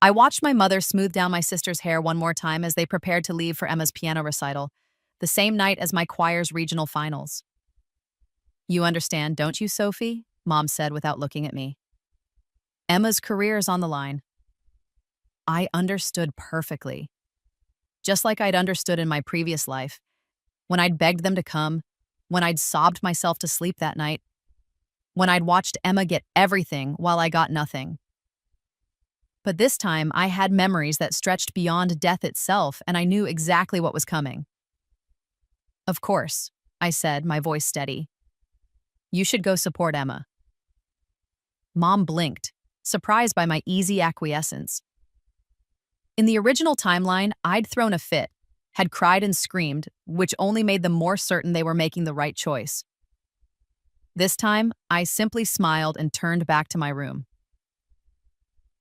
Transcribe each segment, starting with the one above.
I watched my mother smooth down my sister's hair one more time as they prepared to leave for Emma's piano recital, the same night as my choir's regional finals. You understand, don't you, Sophie? Mom said without looking at me. Emma's career is on the line. I understood perfectly. Just like I'd understood in my previous life, when I'd begged them to come, when I'd sobbed myself to sleep that night, when I'd watched Emma get everything while I got nothing. But this time, I had memories that stretched beyond death itself, and I knew exactly what was coming. Of course, I said, my voice steady. You should go support Emma. Mom blinked, surprised by my easy acquiescence. In the original timeline, I'd thrown a fit, had cried and screamed, which only made them more certain they were making the right choice. This time, I simply smiled and turned back to my room.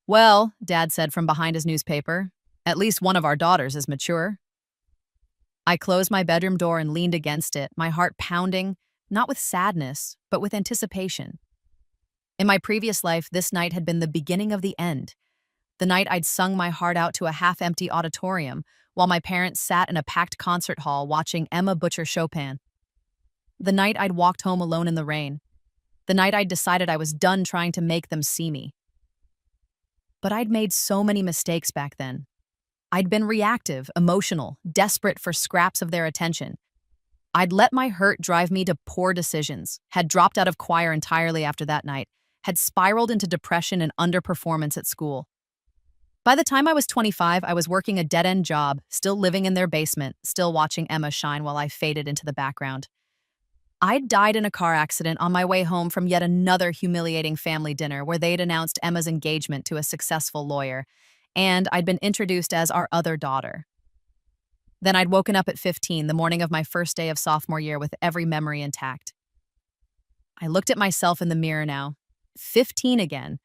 Well, Dad said from behind his newspaper, at least one of our daughters is mature. I closed my bedroom door and leaned against it, my heart pounding, not with sadness, but with anticipation. In my previous life, this night had been the beginning of the end. The night I'd sung my heart out to a half-empty auditorium, while my parents sat in a packed concert hall watching Emma butcher Chopin. The night I'd walked home alone in the rain. The night I'd decided I was done trying to make them see me. But I'd made so many mistakes back then. I'd been reactive, emotional, desperate for scraps of their attention. I'd let my hurt drive me to poor decisions, had dropped out of choir entirely after that night, had spiraled into depression and underperformance at school. By the time I was 25, I was working a dead-end job, still living in their basement, still watching Emma shine while I faded into the background. I'd died in a car accident on my way home from yet another humiliating family dinner where they'd announced Emma's engagement to a successful lawyer, and I'd been introduced as our other daughter. Then I'd woken up at 15, the morning of my first day of sophomore year, with every memory intact. I looked at myself in the mirror now, 15 again,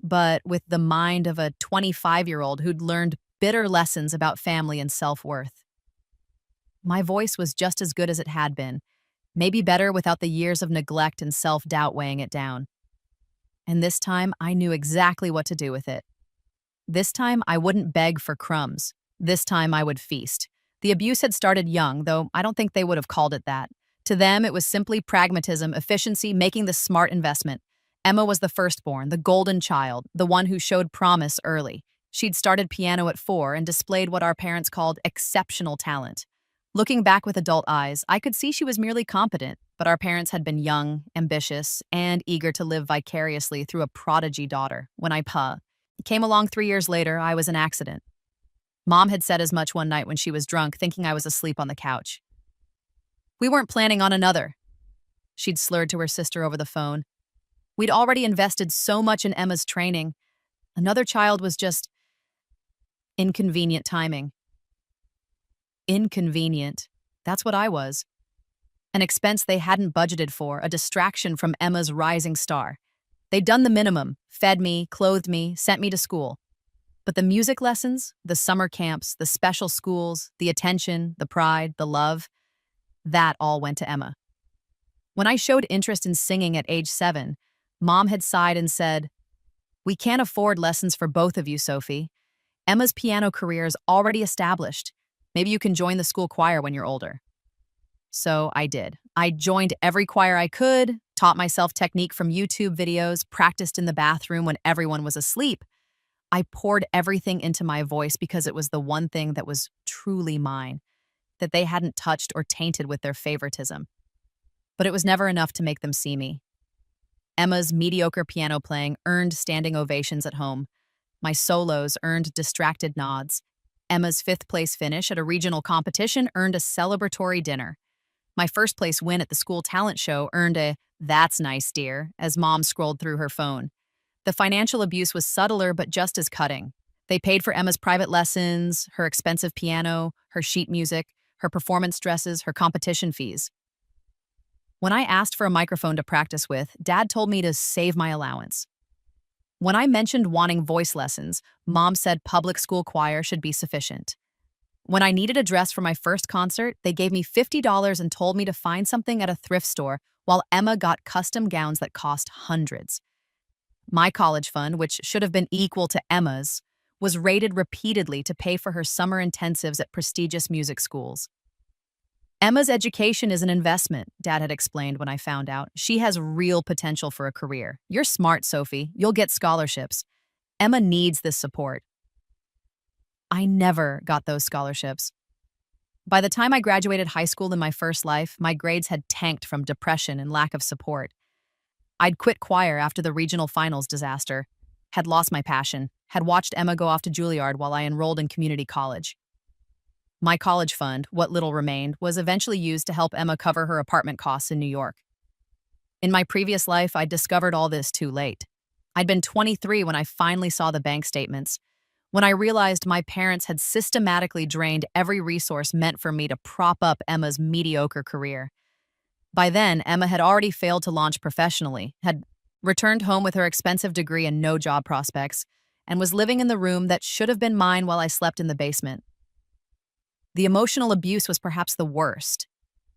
but with the mind of a 25-year-old who'd learned bitter lessons about family and self-worth. My voice was just as good as it had been, maybe better without the years of neglect and self-doubt weighing it down. And this time, I knew exactly what to do with it. This time, I wouldn't beg for crumbs. This time, I would feast. The abuse had started young, though I don't think they would have called it that. To them, it was simply pragmatism, efficiency, making the smart investment. Emma was the firstborn, the golden child, the one who showed promise early. She'd started piano at 4 and displayed what our parents called exceptional talent. Looking back with adult eyes, I could see she was merely competent, but our parents had been young, ambitious, and eager to live vicariously through a prodigy daughter. When I came along 3 years later, I was an accident. Mom had said as much one night when she was drunk, thinking I was asleep on the couch. We weren't planning on another. She'd slurred to her sister over the phone. We'd already invested so much in Emma's training. Another child was just inconvenient timing. Inconvenient. That's what I was. An expense they hadn't budgeted for, a distraction from Emma's rising star. They'd done the minimum, fed me, clothed me, sent me to school. But the music lessons, the summer camps, the special schools, the attention, the pride, the love, that all went to Emma. When I showed interest in singing at age 7, Mom had sighed and said, "We can't afford lessons for both of you, Sophie. Emma's piano career is already established. Maybe you can join the school choir when you're older." So I did. I joined every choir I could, taught myself technique from YouTube videos, practiced in the bathroom when everyone was asleep. I poured everything into my voice because it was the one thing that was truly mine, that they hadn't touched or tainted with their favoritism. But it was never enough to make them see me. Emma's mediocre piano playing earned standing ovations at home. My solos earned distracted nods. Emma's 5th-place finish at a regional competition earned a celebratory dinner. My first-place win at the school talent show earned a "that's nice, dear," as Mom scrolled through her phone. The financial abuse was subtler but just as cutting. They paid for Emma's private lessons, her expensive piano, her sheet music, her performance dresses, her competition fees. When I asked for a microphone to practice with, Dad told me to save my allowance. When I mentioned wanting voice lessons, Mom said public school choir should be sufficient. When I needed a dress for my first concert, they gave me $50 and told me to find something at a thrift store, while Emma got custom gowns that cost hundreds. My college fund, which should have been equal to Emma's, was rated repeatedly to pay for her summer intensives at prestigious music schools. Emma's education is an investment, Dad had explained when I found out. She has real potential for a career. You're smart, Sophie. You'll get scholarships. Emma needs this support. I never got those scholarships. By the time I graduated high school in my first life, my grades had tanked from depression and lack of support. I'd quit choir after the regional finals disaster, had lost my passion, had watched Emma go off to Juilliard while I enrolled in community college. My college fund, what little remained, was eventually used to help Emma cover her apartment costs in New York. In my previous life, I'd discovered all this too late. I'd been 23 when I finally saw the bank statements, when I realized my parents had systematically drained every resource meant for me to prop up Emma's mediocre career. By then, Emma had already failed to launch professionally, had returned home with her expensive degree and no job prospects, and was living in the room that should have been mine while I slept in the basement. The emotional abuse was perhaps the worst.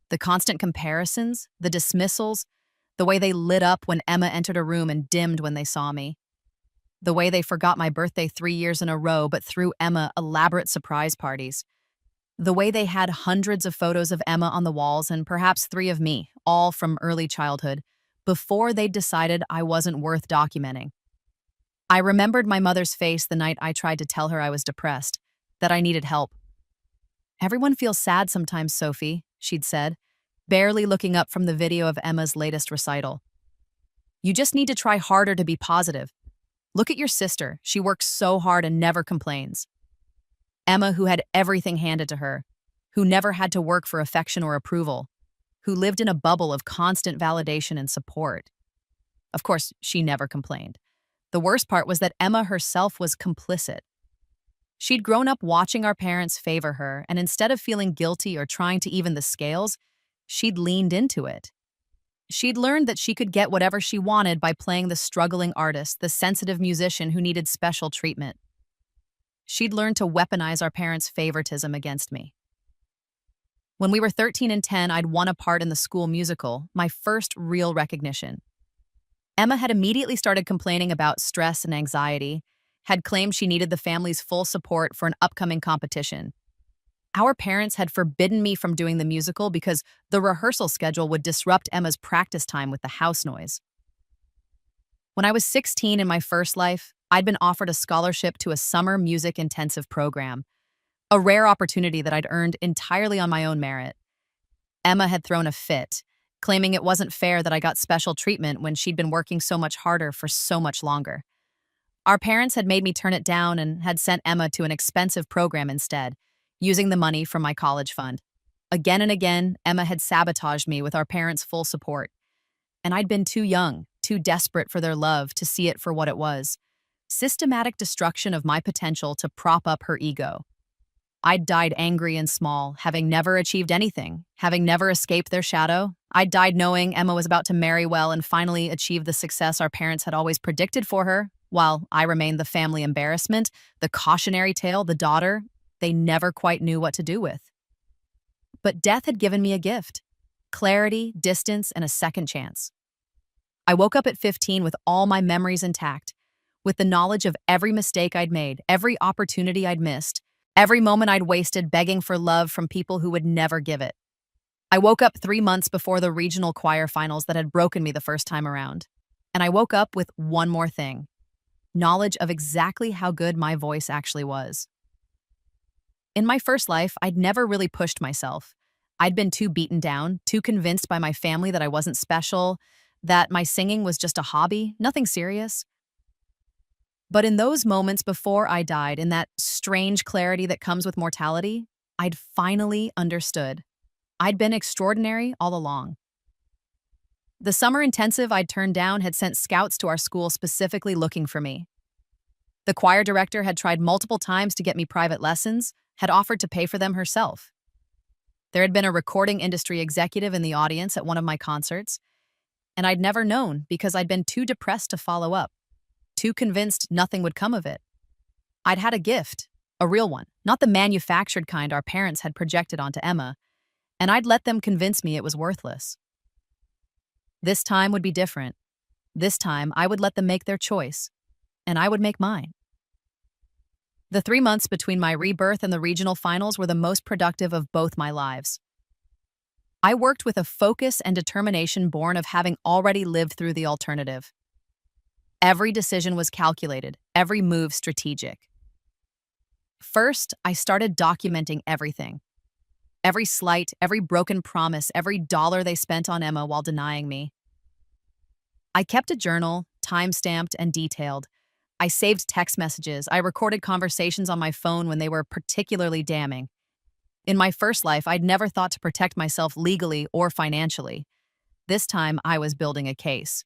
The constant comparisons, the dismissals, the way they lit up when Emma entered a room and dimmed when they saw me. The way they forgot my birthday 3 years in a row but threw Emma elaborate surprise parties. The way they had hundreds of photos of Emma on the walls and perhaps 3 of me, all from early childhood, before they'd decided I wasn't worth documenting. I remembered my mother's face the night I tried to tell her I was depressed, that I needed help. "Everyone feels sad sometimes, Sophie," she'd said, barely looking up from the video of Emma's latest recital. "You just need to try harder to be positive. Look at your sister. She works so hard and never complains." Emma, who had everything handed to her, who never had to work for affection or approval, who lived in a bubble of constant validation and support. Of course, she never complained. The worst part was that Emma herself was complicit. She'd grown up watching our parents favor her, and instead of feeling guilty or trying to even the scales, she'd leaned into it. She'd learned that she could get whatever she wanted by playing the struggling artist, the sensitive musician who needed special treatment. She'd learned to weaponize our parents' favoritism against me. When we were 13 and 10, I'd won a part in the school musical, my first real recognition. Emma had immediately started complaining about stress and anxiety, had claimed she needed the family's full support for an upcoming competition. Our parents had forbidden me from doing the musical because the rehearsal schedule would disrupt Emma's practice time with the house noise. When I was 16 in my first life, I'd been offered a scholarship to a summer music intensive program, a rare opportunity that I'd earned entirely on my own merit. Emma had thrown a fit, claiming it wasn't fair that I got special treatment when she'd been working so much harder for so much longer. Our parents had made me turn it down and had sent Emma to an expensive program instead, using the money from my college fund. Again and again, Emma had sabotaged me with our parents' full support. And I'd been too young, too desperate for their love to see it for what it was. Systematic destruction of my potential to prop up her ego. I'd died angry and small, having never achieved anything, having never escaped their shadow. I'd died knowing Emma was about to marry well and finally achieve the success our parents had always predicted for her, while I remained the family embarrassment, the cautionary tale, the daughter they never quite knew what to do with. But death had given me a gift: clarity, distance, and a second chance. I woke up at 15 with all my memories intact, with the knowledge of every mistake I'd made, every opportunity I'd missed, every moment I'd wasted begging for love from people who would never give it. I woke up 3 months before the regional choir finals that had broken me the first time around. And I woke up with one more thing: knowledge of exactly how good my voice actually was. In my first life, I'd never really pushed myself. I'd been too beaten down, too convinced by my family that I wasn't special, that my singing was just a hobby, nothing serious. But in those moments before I died, in that strange clarity that comes with mortality, I'd finally understood. I'd been extraordinary all along. The summer intensive I'd turned down had sent scouts to our school specifically looking for me. The choir director had tried multiple times to get me private lessons, had offered to pay for them herself. There had been a recording industry executive in the audience at one of my concerts, and I'd never known because I'd been too depressed to follow up, too convinced nothing would come of it. I'd had a gift, a real one, not the manufactured kind our parents had projected onto Emma, and I'd let them convince me it was worthless. This time would be different. This time I would let them make their choice, and I would make mine. The 3 months between my rebirth and the regional finals were the most productive of both my lives. I worked with a focus and determination born of having already lived through the alternative. Every decision was calculated, every move strategic. First, I started documenting everything. Every slight, every broken promise, every dollar they spent on Emma while denying me. I kept a journal, time-stamped and detailed. I saved text messages. I recorded conversations on my phone when they were particularly damning. In my first life, I'd never thought to protect myself legally or financially. This time, I was building a case.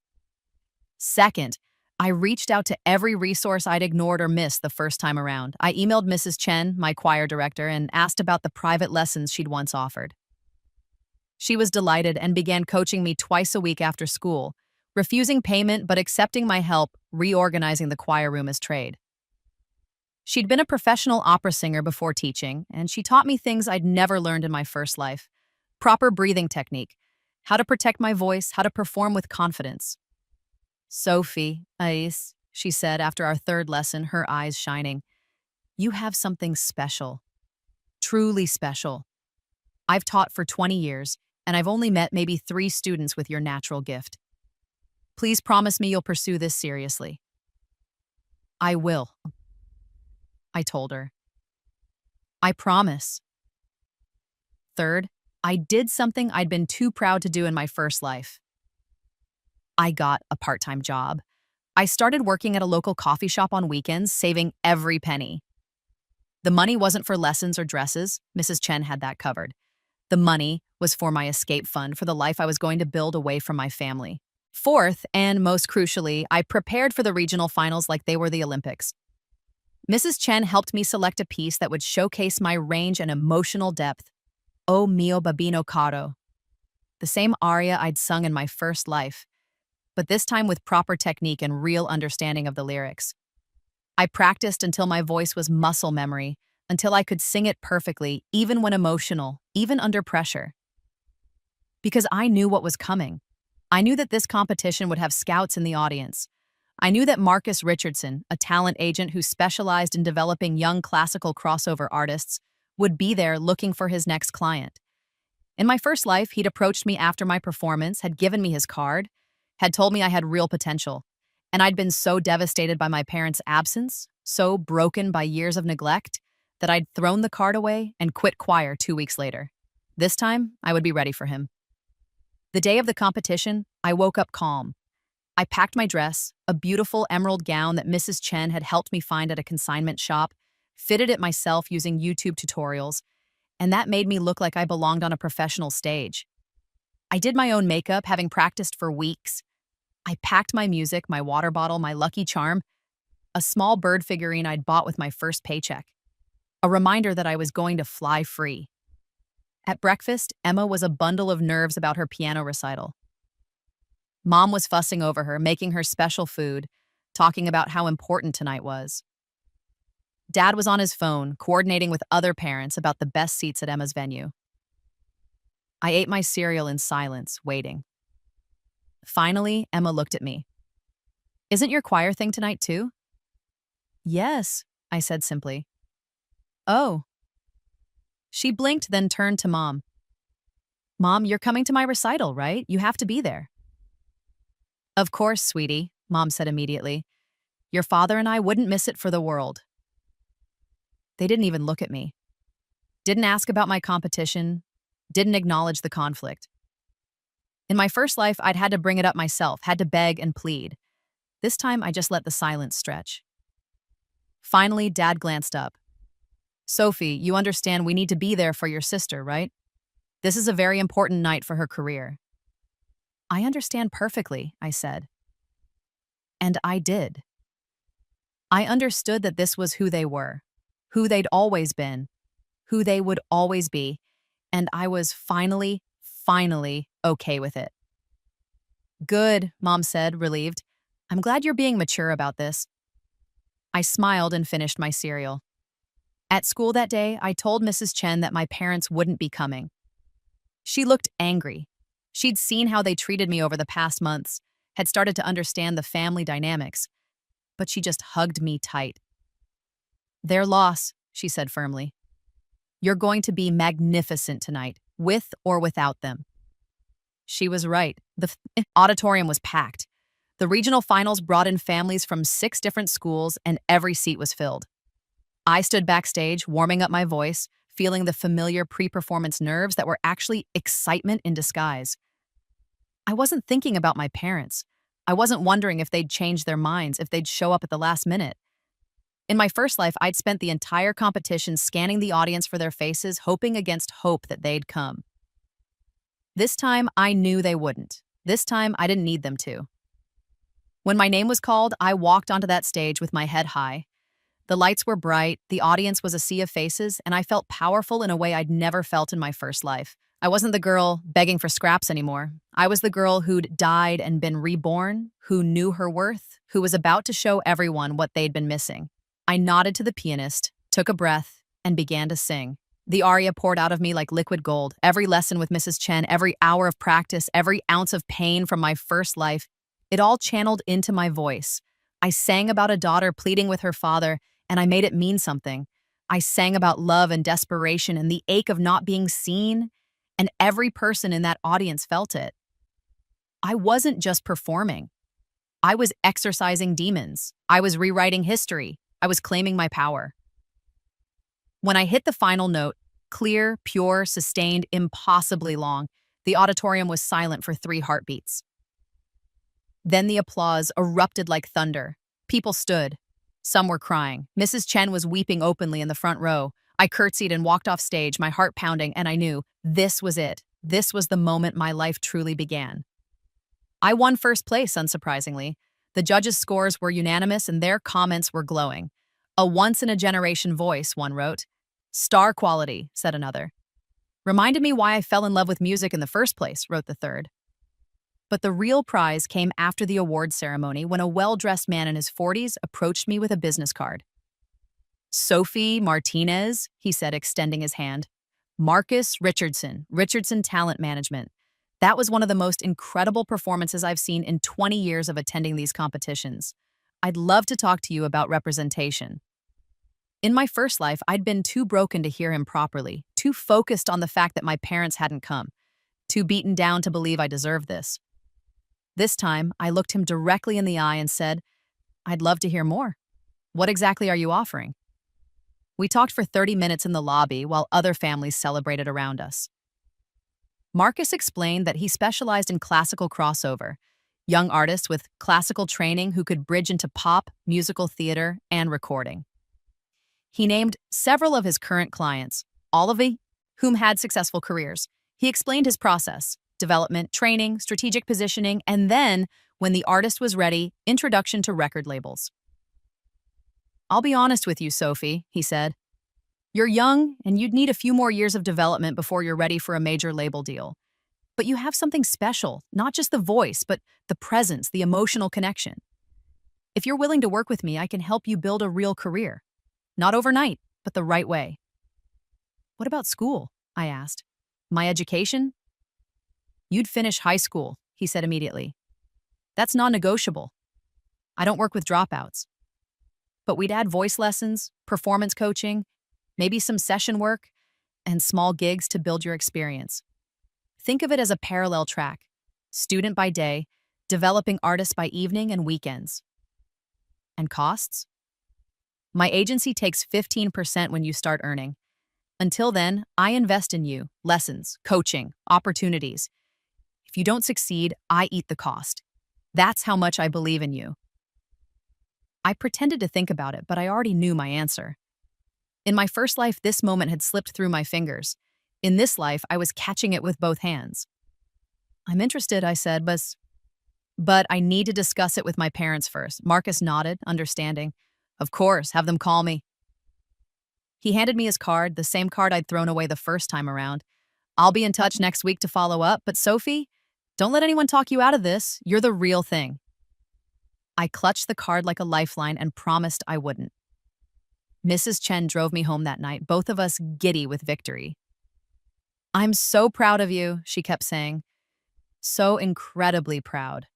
Second, I reached out to every resource I'd ignored or missed the first time around. I emailed Mrs. Chen, my choir director, and asked about the private lessons she'd once offered. She was delighted and began coaching me twice a week after school, refusing payment but accepting my help reorganizing the choir room as trade. She'd been a professional opera singer before teaching, and she taught me things I'd never learned in my first life. Proper breathing technique, how to protect my voice, how to perform with confidence. "Sophie, Ais," she said after our third lesson, her eyes shining. "You have something special. Truly special. I've taught for 20 years, and I've only met maybe 3 students with your natural gift. Please promise me you'll pursue this seriously." "I will," I told her. "I promise." Third, I did something I'd been too proud to do in my first life. I got a part-time job. I started working at a local coffee shop on weekends, saving every penny. The money wasn't for lessons or dresses. Mrs. Chen had that covered. The money was for my escape fund for the life I was going to build away from my family. Fourth, and most crucially, I prepared for the regional finals like they were the Olympics. Mrs. Chen helped me select a piece that would showcase my range and emotional depth. "O mio babino caro," the same aria I'd sung in my first life, but this time with proper technique and real understanding of the lyrics. I practiced until my voice was muscle memory, until I could sing it perfectly, even when emotional, even under pressure. Because I knew what was coming. I knew that this competition would have scouts in the audience. I knew that Marcus Richardson, a talent agent who specialized in developing young classical crossover artists, would be there looking for his next client. In my first life, he'd approached me after my performance, had given me his card, had told me I had real potential, and I'd been so devastated by my parents' absence, so broken by years of neglect, that I'd thrown the card away and quit choir 2 weeks later. This time, I would be ready for him. The day of the competition, I woke up calm. I packed my dress, a beautiful emerald gown that Mrs. Chen had helped me find at a consignment shop, fitted it myself using YouTube tutorials, and that made me look like I belonged on a professional stage. I did my own makeup, having practiced for weeks. I packed my music, my water bottle, my lucky charm, a small bird figurine I'd bought with my first paycheck, a reminder that I was going to fly free. At breakfast, Emma was a bundle of nerves about her piano recital. Mom was fussing over her, making her special food, talking about how important tonight was. Dad was on his phone, coordinating with other parents about the best seats at Emma's venue. I ate my cereal in silence, waiting. Finally, Emma looked at me. "Isn't your choir thing tonight too?" "Yes," I said simply. "Oh." She blinked, then turned to Mom. "Mom, you're coming to my recital, right? You have to be there." "Of course, sweetie," Mom said immediately. "Your father and I wouldn't miss it for the world." They didn't even look at me. Didn't ask about my competition. Didn't acknowledge the conflict. In my first life, I'd had to bring it up myself, had to beg and plead. This time, I just let the silence stretch. Finally, Dad glanced up. "Sophie, you understand we need to be there for your sister, right? This is a very important night for her career." "I understand perfectly," I said. And I did. I understood that this was who they were, who they'd always been, who they would always be, and I was finally okay with it. "Good," Mom said, relieved. "I'm glad you're being mature about this." I smiled and finished my cereal. At school that day, I told Mrs. Chen that my parents wouldn't be coming. She looked angry. She'd seen how they treated me over the past months, had started to understand the family dynamics, but she just hugged me tight. Their loss, she said firmly. You're going to be magnificent tonight, with or without them. She was right. The auditorium was packed. The regional finals brought in families from 6 different schools, and every seat was filled. I stood backstage, warming up my voice, feeling the familiar pre-performance nerves that were actually excitement in disguise. I wasn't thinking about my parents. I wasn't wondering if they'd change their minds, if they'd show up at the last minute. In my first life, I'd spent the entire competition scanning the audience for their faces, hoping against hope that they'd come. This time, I knew they wouldn't. This time, I didn't need them to. When my name was called, I walked onto that stage with my head high. The lights were bright, the audience was a sea of faces, and I felt powerful in a way I'd never felt in my first life. I wasn't the girl begging for scraps anymore. I was the girl who'd died and been reborn, who knew her worth, who was about to show everyone what they'd been missing. I nodded to the pianist, took a breath, and began to sing. The aria poured out of me like liquid gold. Every lesson with Mrs. Chen, every hour of practice, every ounce of pain from my first life, it all channeled into my voice. I sang about a daughter pleading with her father, and I made it mean something. I sang about love and desperation and the ache of not being seen, and every person in that audience felt it. I wasn't just performing. I was exorcising demons. I was rewriting history. I was claiming my power. When I hit the final note, clear, pure, sustained, impossibly long, the auditorium was silent for 3 heartbeats. Then the applause erupted like thunder. People stood. Some were crying. Mrs. Chen was weeping openly in the front row. I curtsied and walked off stage, my heart pounding, and I knew this was it. This was the moment my life truly began. I won first place, unsurprisingly. The judges' scores were unanimous and their comments were glowing. A once-in-a-generation voice, one wrote. Star quality, said another. Reminded me why I fell in love with music in the first place, wrote the third. But the real prize came after the award ceremony when a well-dressed man in his 40s approached me with a business card. Sophie Martinez, he said, extending his hand. Marcus Richardson, Richardson Talent Management. That was one of the most incredible performances I've seen in 20 years of attending these competitions. I'd love to talk to you about representation. In my first life, I'd been too broken to hear him properly, too focused on the fact that my parents hadn't come, too beaten down to believe I deserved this. This time, I looked him directly in the eye and said, I'd love to hear more. What exactly are you offering? We talked for 30 minutes in the lobby while other families celebrated around us. Marcus explained that he specialized in classical crossover, young artists with classical training who could bridge into pop, musical theater, and recording. He named several of his current clients, all of whom had successful careers. He explained his process: development, training, strategic positioning, and then, when the artist was ready, introduction to record labels. I'll be honest with you, Sophie, he said. You're young, and you'd need a few more years of development before you're ready for a major label deal. But you have something special, not just the voice, but the presence, the emotional connection. If you're willing to work with me, I can help you build a real career. Not overnight, but the right way. What about school? I asked. My education? You'd finish high school, he said immediately. That's non-negotiable. I don't work with dropouts. But we'd add voice lessons, performance coaching, maybe some session work, and small gigs to build your experience. Think of it as a parallel track, student by day, developing artists by evening and weekends. And costs? My agency takes 15% when you start earning. Until then, I invest in you, lessons, coaching, opportunities. If you don't succeed, I eat the cost. That's how much I believe in you. I pretended to think about it, but I already knew my answer. In my first life, this moment had slipped through my fingers. In this life, I was catching it with both hands. I'm interested, I said, but I need to discuss it with my parents first. Marcus nodded, understanding. Of course, have them call me. He handed me his card, the same card I'd thrown away the first time around. I'll be in touch next week to follow up, but Sophie, don't let anyone talk you out of this. You're the real thing. I clutched the card like a lifeline and promised I wouldn't. Mrs. Chen drove me home that night, both of us giddy with victory. I'm so proud of you, she kept saying. So incredibly proud.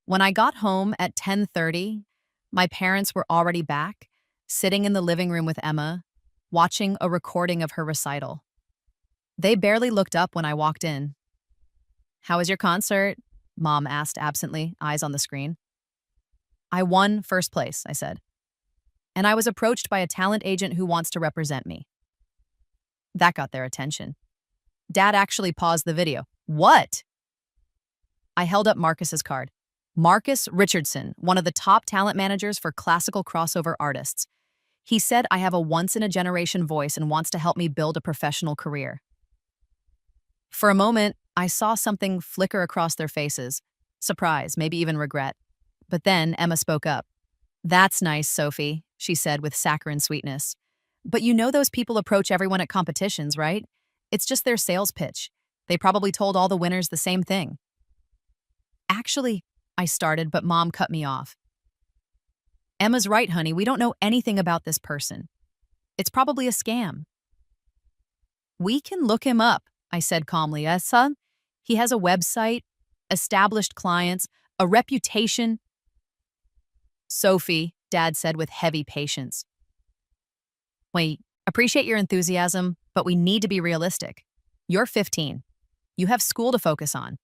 When I got home at 10:30, my parents were already back, sitting in the living room with Emma, watching a recording of her recital. They barely looked up when I walked in. "How was your concert?" Mom asked absently, eyes on the screen. "I won first place," I said. "And I was approached by a talent agent who wants to represent me." That got their attention. Dad actually paused the video. "What?" I held up Marcus's card. Marcus Richardson, one of the top talent managers for classical crossover artists. He said I have a once-in-a-generation voice and wants to help me build a professional career. For a moment, I saw something flicker across their faces. Surprise, maybe even regret. But then Emma spoke up. "That's nice, Sophie," she said with saccharine sweetness. "But you know those people approach everyone at competitions, right? It's just their sales pitch. They probably told all the winners the same thing." "Actually," I started, but Mom cut me off. "Emma's right, honey. We don't know anything about this person. It's probably a scam." "We can look him up," I said calmly. "Son, he has a website, established clients, a reputation." "Sophie," Dad said with heavy patience. "Wait, appreciate your enthusiasm, but we need to be realistic. You're 15. You have school to focus on.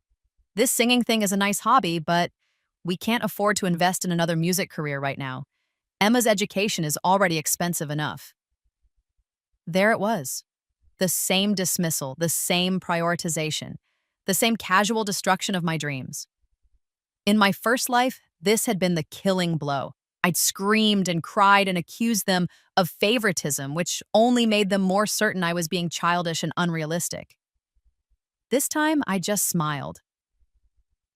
This singing thing is a nice hobby, but we can't afford to invest in another music career right now. Emma's education is already expensive enough." There it was. The same dismissal, the same prioritization, the same casual destruction of my dreams. In my first life, this had been the killing blow. I'd screamed and cried and accused them of favoritism, which only made them more certain I was being childish and unrealistic. This time, I just smiled.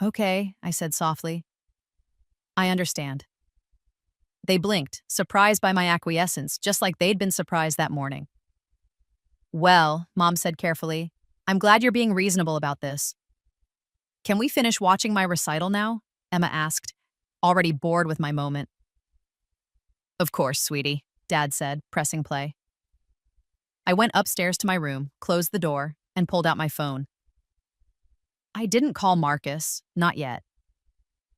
"Okay," I said softly. "I understand." They blinked, surprised by my acquiescence, just like they'd been surprised that morning. "Well," Mom said carefully, "I'm glad you're being reasonable about this." "Can we finish watching my recital now?" Emma asked, already bored with my moment. "Of course, sweetie," Dad said, pressing play. I went upstairs to my room, closed the door, and pulled out my phone. I didn't call Marcus, not yet.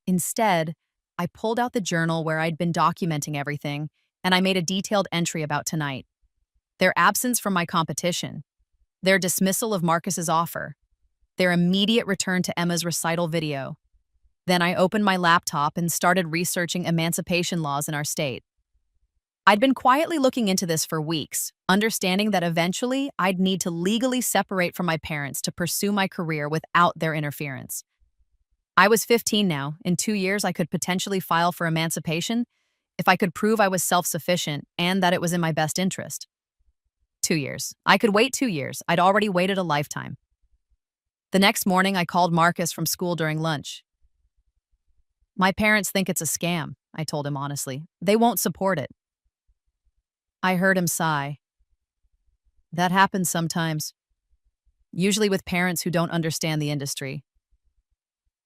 Instead, I pulled out the journal where I'd been documenting everything, and I made a detailed entry about tonight. Their absence from my competition, their dismissal of Marcus's offer, their immediate return to Emma's recital video. Then I opened my laptop and started researching emancipation laws in our state. I'd been quietly looking into this for weeks, understanding that eventually I'd need to legally separate from my parents to pursue my career without their interference. I was 15 now. In 2 years, I could potentially file for emancipation if I could prove I was self-sufficient and that it was in my best interest. 2 years. I could wait 2 years. I'd already waited a lifetime. The next morning, I called Marcus from school during lunch. "My parents think it's a scam," I told him honestly. "They won't support it." I heard him sigh. "That happens sometimes. Usually with parents who don't understand the industry."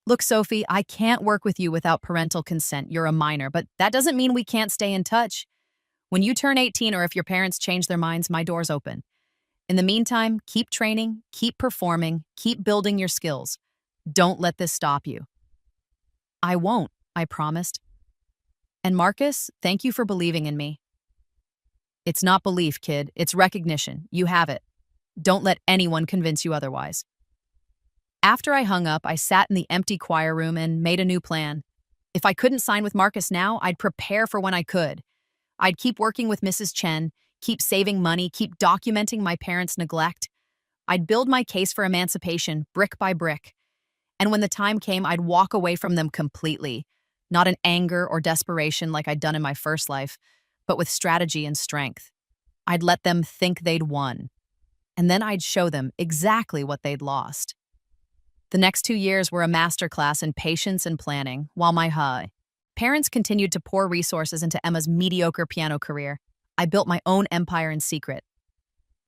"Look, Sophie, I can't work with you without parental consent. You're a minor, but that doesn't mean we can't stay in touch. When you turn 18 or if your parents change their minds, my door's open. In the meantime, keep training, keep performing, keep building your skills. Don't let this stop you." "I won't," I promised. "And Marcus, thank you for believing in me." "It's not belief, kid. It's recognition. You have it. Don't let anyone convince you otherwise." After I hung up, I sat in the empty choir room and made a new plan. If I couldn't sign with Marcus now, I'd prepare for when I could. I'd keep working with Mrs. Chen, keep saving money, keep documenting my parents' neglect. I'd build my case for emancipation, brick by brick. And when the time came, I'd walk away from them completely, not in anger or desperation like I'd done in my first life, but with strategy and strength. I'd let them think they'd won, and then I'd show them exactly what they'd lost. The next 2 years were a masterclass in patience and planning, while my parents continued to pour resources into Emma's mediocre piano career. I built my own empire in secret.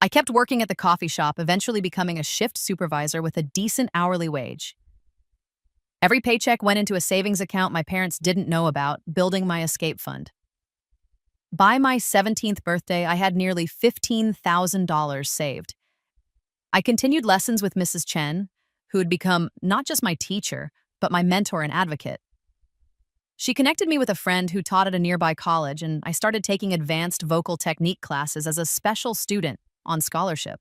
I kept working at the coffee shop, eventually becoming a shift supervisor with a decent hourly wage. Every paycheck went into a savings account my parents didn't know about, building my escape fund. By my 17th birthday, I had nearly $15,000 saved. I continued lessons with Mrs. Chen, who had become not just my teacher, but my mentor and advocate. She connected me with a friend who taught at a nearby college, and I started taking advanced vocal technique classes as a special student on scholarship.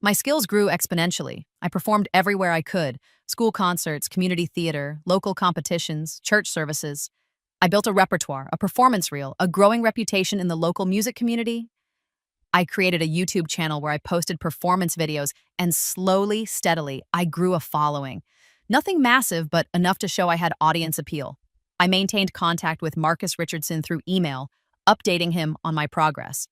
My skills grew exponentially. I performed everywhere I could: school concerts, community theater, local competitions, church services. I built a repertoire, a performance reel, a growing reputation in the local music community. I created a YouTube channel where I posted performance videos, and slowly, steadily, I grew a following. Nothing massive, but enough to show I had audience appeal. I maintained contact with Marcus Richardson through email, updating him on my progress.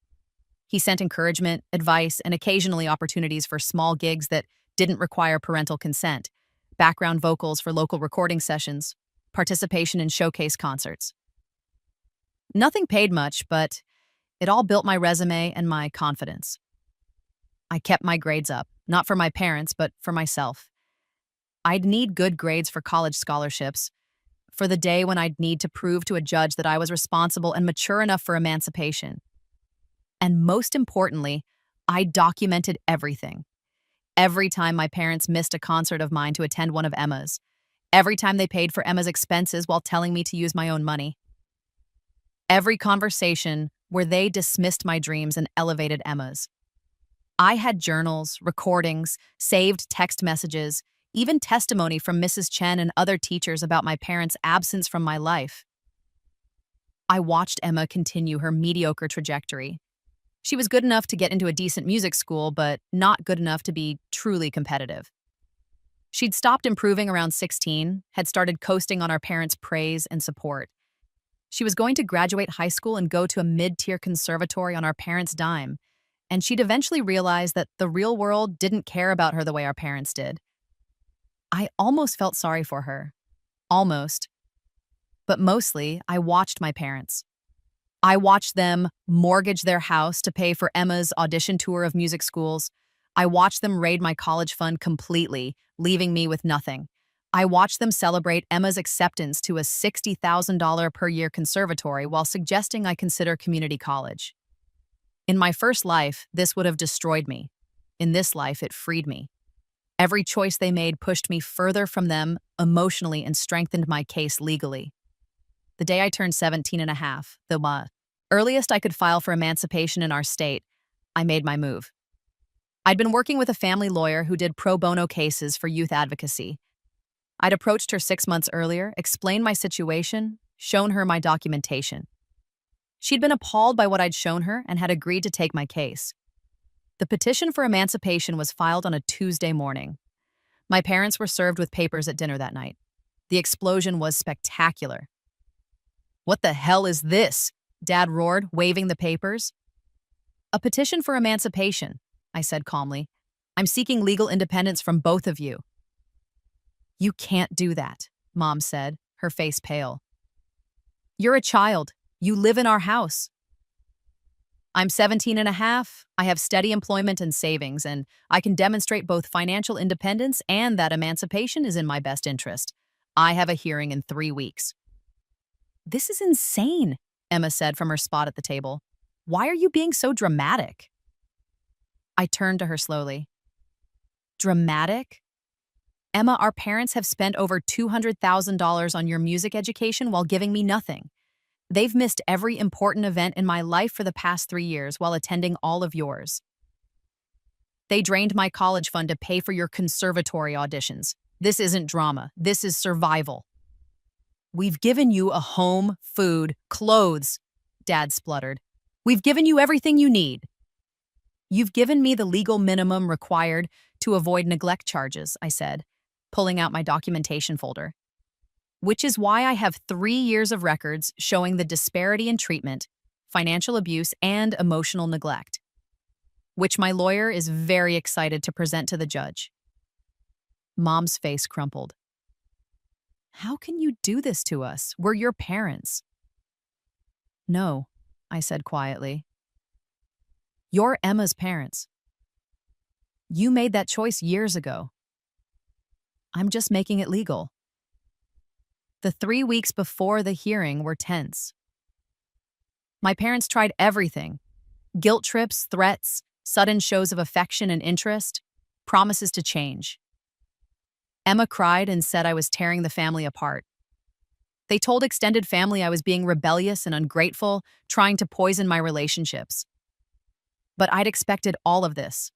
He sent encouragement, advice, and occasionally opportunities for small gigs that didn't require parental consent, background vocals for local recording sessions, participation in showcase concerts. Nothing paid much, but it all built my resume and my confidence. I kept my grades up, not for my parents, but for myself. I'd need good grades for college scholarships, for the day when I'd need to prove to a judge that I was responsible and mature enough for emancipation. And most importantly, I documented everything. Every time my parents missed a concert of mine to attend one of Emma's. Every time they paid for Emma's expenses while telling me to use my own money. Every conversation where they dismissed my dreams and elevated Emma's. I had journals, recordings, saved text messages, even testimony from Mrs. Chen and other teachers about my parents' absence from my life. I watched Emma continue her mediocre trajectory. She was good enough to get into a decent music school, but not good enough to be truly competitive. She'd stopped improving around 16, had started coasting on our parents' praise and support. She was going to graduate high school and go to a mid-tier conservatory on our parents' dime, and she'd eventually realize that the real world didn't care about her the way our parents did. I almost felt sorry for her. Almost. But mostly, I watched my parents. I watched them mortgage their house to pay for Emma's audition tour of music schools. I watched them raid my college fund completely, leaving me with nothing. I watched them celebrate Emma's acceptance to a $60,000 per year conservatory while suggesting I consider community college. In my first life, this would have destroyed me. In this life, it freed me. Every choice they made pushed me further from them emotionally and strengthened my case legally. The day I turned 17 and a half, the earliest I could file for emancipation in our state, I made my move. I'd been working with a family lawyer who did pro bono cases for youth advocacy. I'd approached her 6 months earlier, explained my situation, shown her my documentation. She'd been appalled by what I'd shown her and had agreed to take my case. The petition for emancipation was filed on a Tuesday morning. My parents were served with papers at dinner that night. The explosion was spectacular. "What the hell is this?" Dad roared, waving the papers. "A petition for emancipation," I said calmly. "I'm seeking legal independence from both of you." "You can't do that," Mom said, her face pale. "You're a child. You live in our house." "I'm 17 and a half, I have steady employment and savings, and I can demonstrate both financial independence and that emancipation is in my best interest. I have a hearing in 3 weeks." "This is insane," Emma said from her spot at the table. "Why are you being so dramatic?" I turned to her slowly. "Dramatic? Emma, our parents have spent over $200,000 on your music education while giving me nothing. They've missed every important event in my life for the past 3 years while attending all of yours. They drained my college fund to pay for your conservatory auditions. This isn't drama. This is survival. We've given you a home, food, clothes," Dad spluttered. "We've given you everything you need." "You've given me the legal minimum required to avoid neglect charges," I said, pulling out my documentation folder. "Which is why I have 3 years of records showing the disparity in treatment, financial abuse, and emotional neglect, which my lawyer is very excited to present to the judge." Mom's face crumpled. "How can you do this to us? We're your parents." "No," I said quietly. "You're Emma's parents. You made that choice years ago. I'm just making it legal." The 3 weeks before the hearing were tense. My parents tried everything: guilt trips, threats, sudden shows of affection and interest, promises to change. Emma cried and said I was tearing the family apart. They told extended family I was being rebellious and ungrateful, trying to poison my relationships. But I'd expected all of this.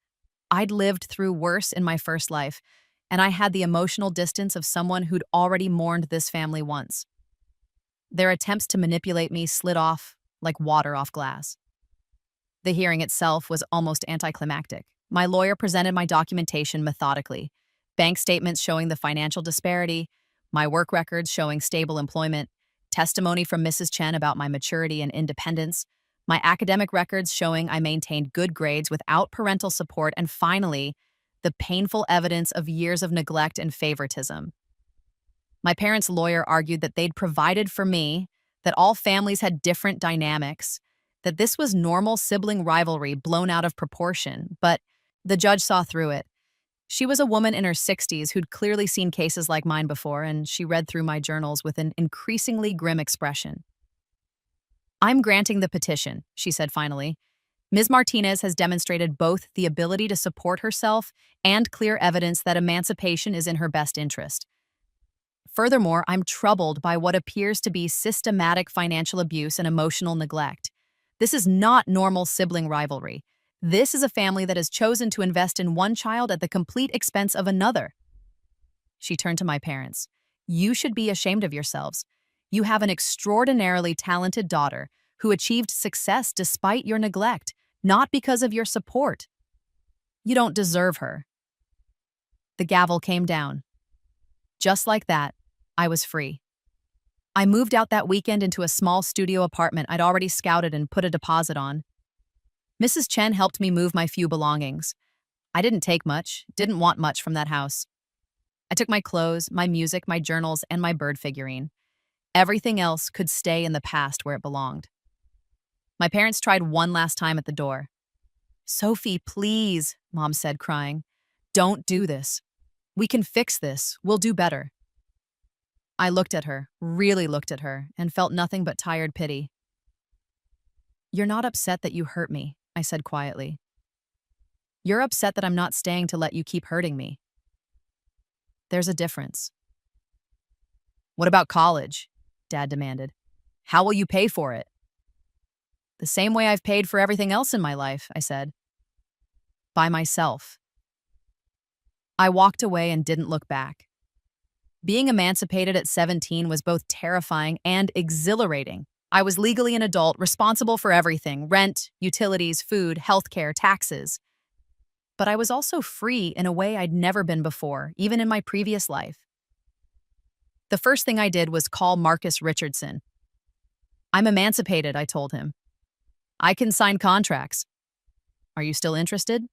I'd lived through worse in my first life, and I had the emotional distance of someone who'd already mourned this family once. Their attempts to manipulate me slid off like water off glass. The hearing itself was almost anticlimactic. My lawyer presented my documentation methodically, bank statements showing the financial disparity, my work records showing stable employment, testimony from Mrs. Chen about my maturity and independence, my academic records showing I maintained good grades without parental support, and finally, the painful evidence of years of neglect and favoritism. My parents' lawyer argued that they'd provided for me, that all families had different dynamics, that this was normal sibling rivalry blown out of proportion, but the judge saw through it. She was a woman in her 60s who'd clearly seen cases like mine before, and she read through my journals with an increasingly grim expression. "I'm granting the petition," she said finally. "Ms. Martinez has demonstrated both the ability to support herself and clear evidence that emancipation is in her best interest. Furthermore, I'm troubled by what appears to be systematic financial abuse and emotional neglect. This is not normal sibling rivalry. This is a family that has chosen to invest in one child at the complete expense of another." She turned to my parents. "You should be ashamed of yourselves. You have an extraordinarily talented daughter who achieved success despite your neglect, not because of your support. You don't deserve her." The gavel came down. Just like that, I was free. I moved out that weekend into a small studio apartment I'd already scouted and put a deposit on. Mrs. Chen helped me move my few belongings. I didn't take much, didn't want much from that house. I took my clothes, my music, my journals, and my bird figurine. Everything else could stay in the past where it belonged. My parents tried one last time at the door. "Sophie, please," Mom said, crying. "Don't do this. We can fix this. We'll do better." I looked at her, really looked at her, and felt nothing but tired pity. "You're not upset that you hurt me," I said quietly. "You're upset that I'm not staying to let you keep hurting me. There's a difference." "What about college?" Dad demanded. "How will you pay for it?" "The same way I've paid for everything else in my life," I said. "By myself." I walked away and didn't look back. Being emancipated at 17 was both terrifying and exhilarating. I was legally an adult, responsible for everything: rent, utilities, food, healthcare, taxes. But I was also free in a way I'd never been before, even in my previous life. The first thing I did was call Marcus Richardson. "I'm emancipated," I told him. "I can sign contracts. Are you still interested?"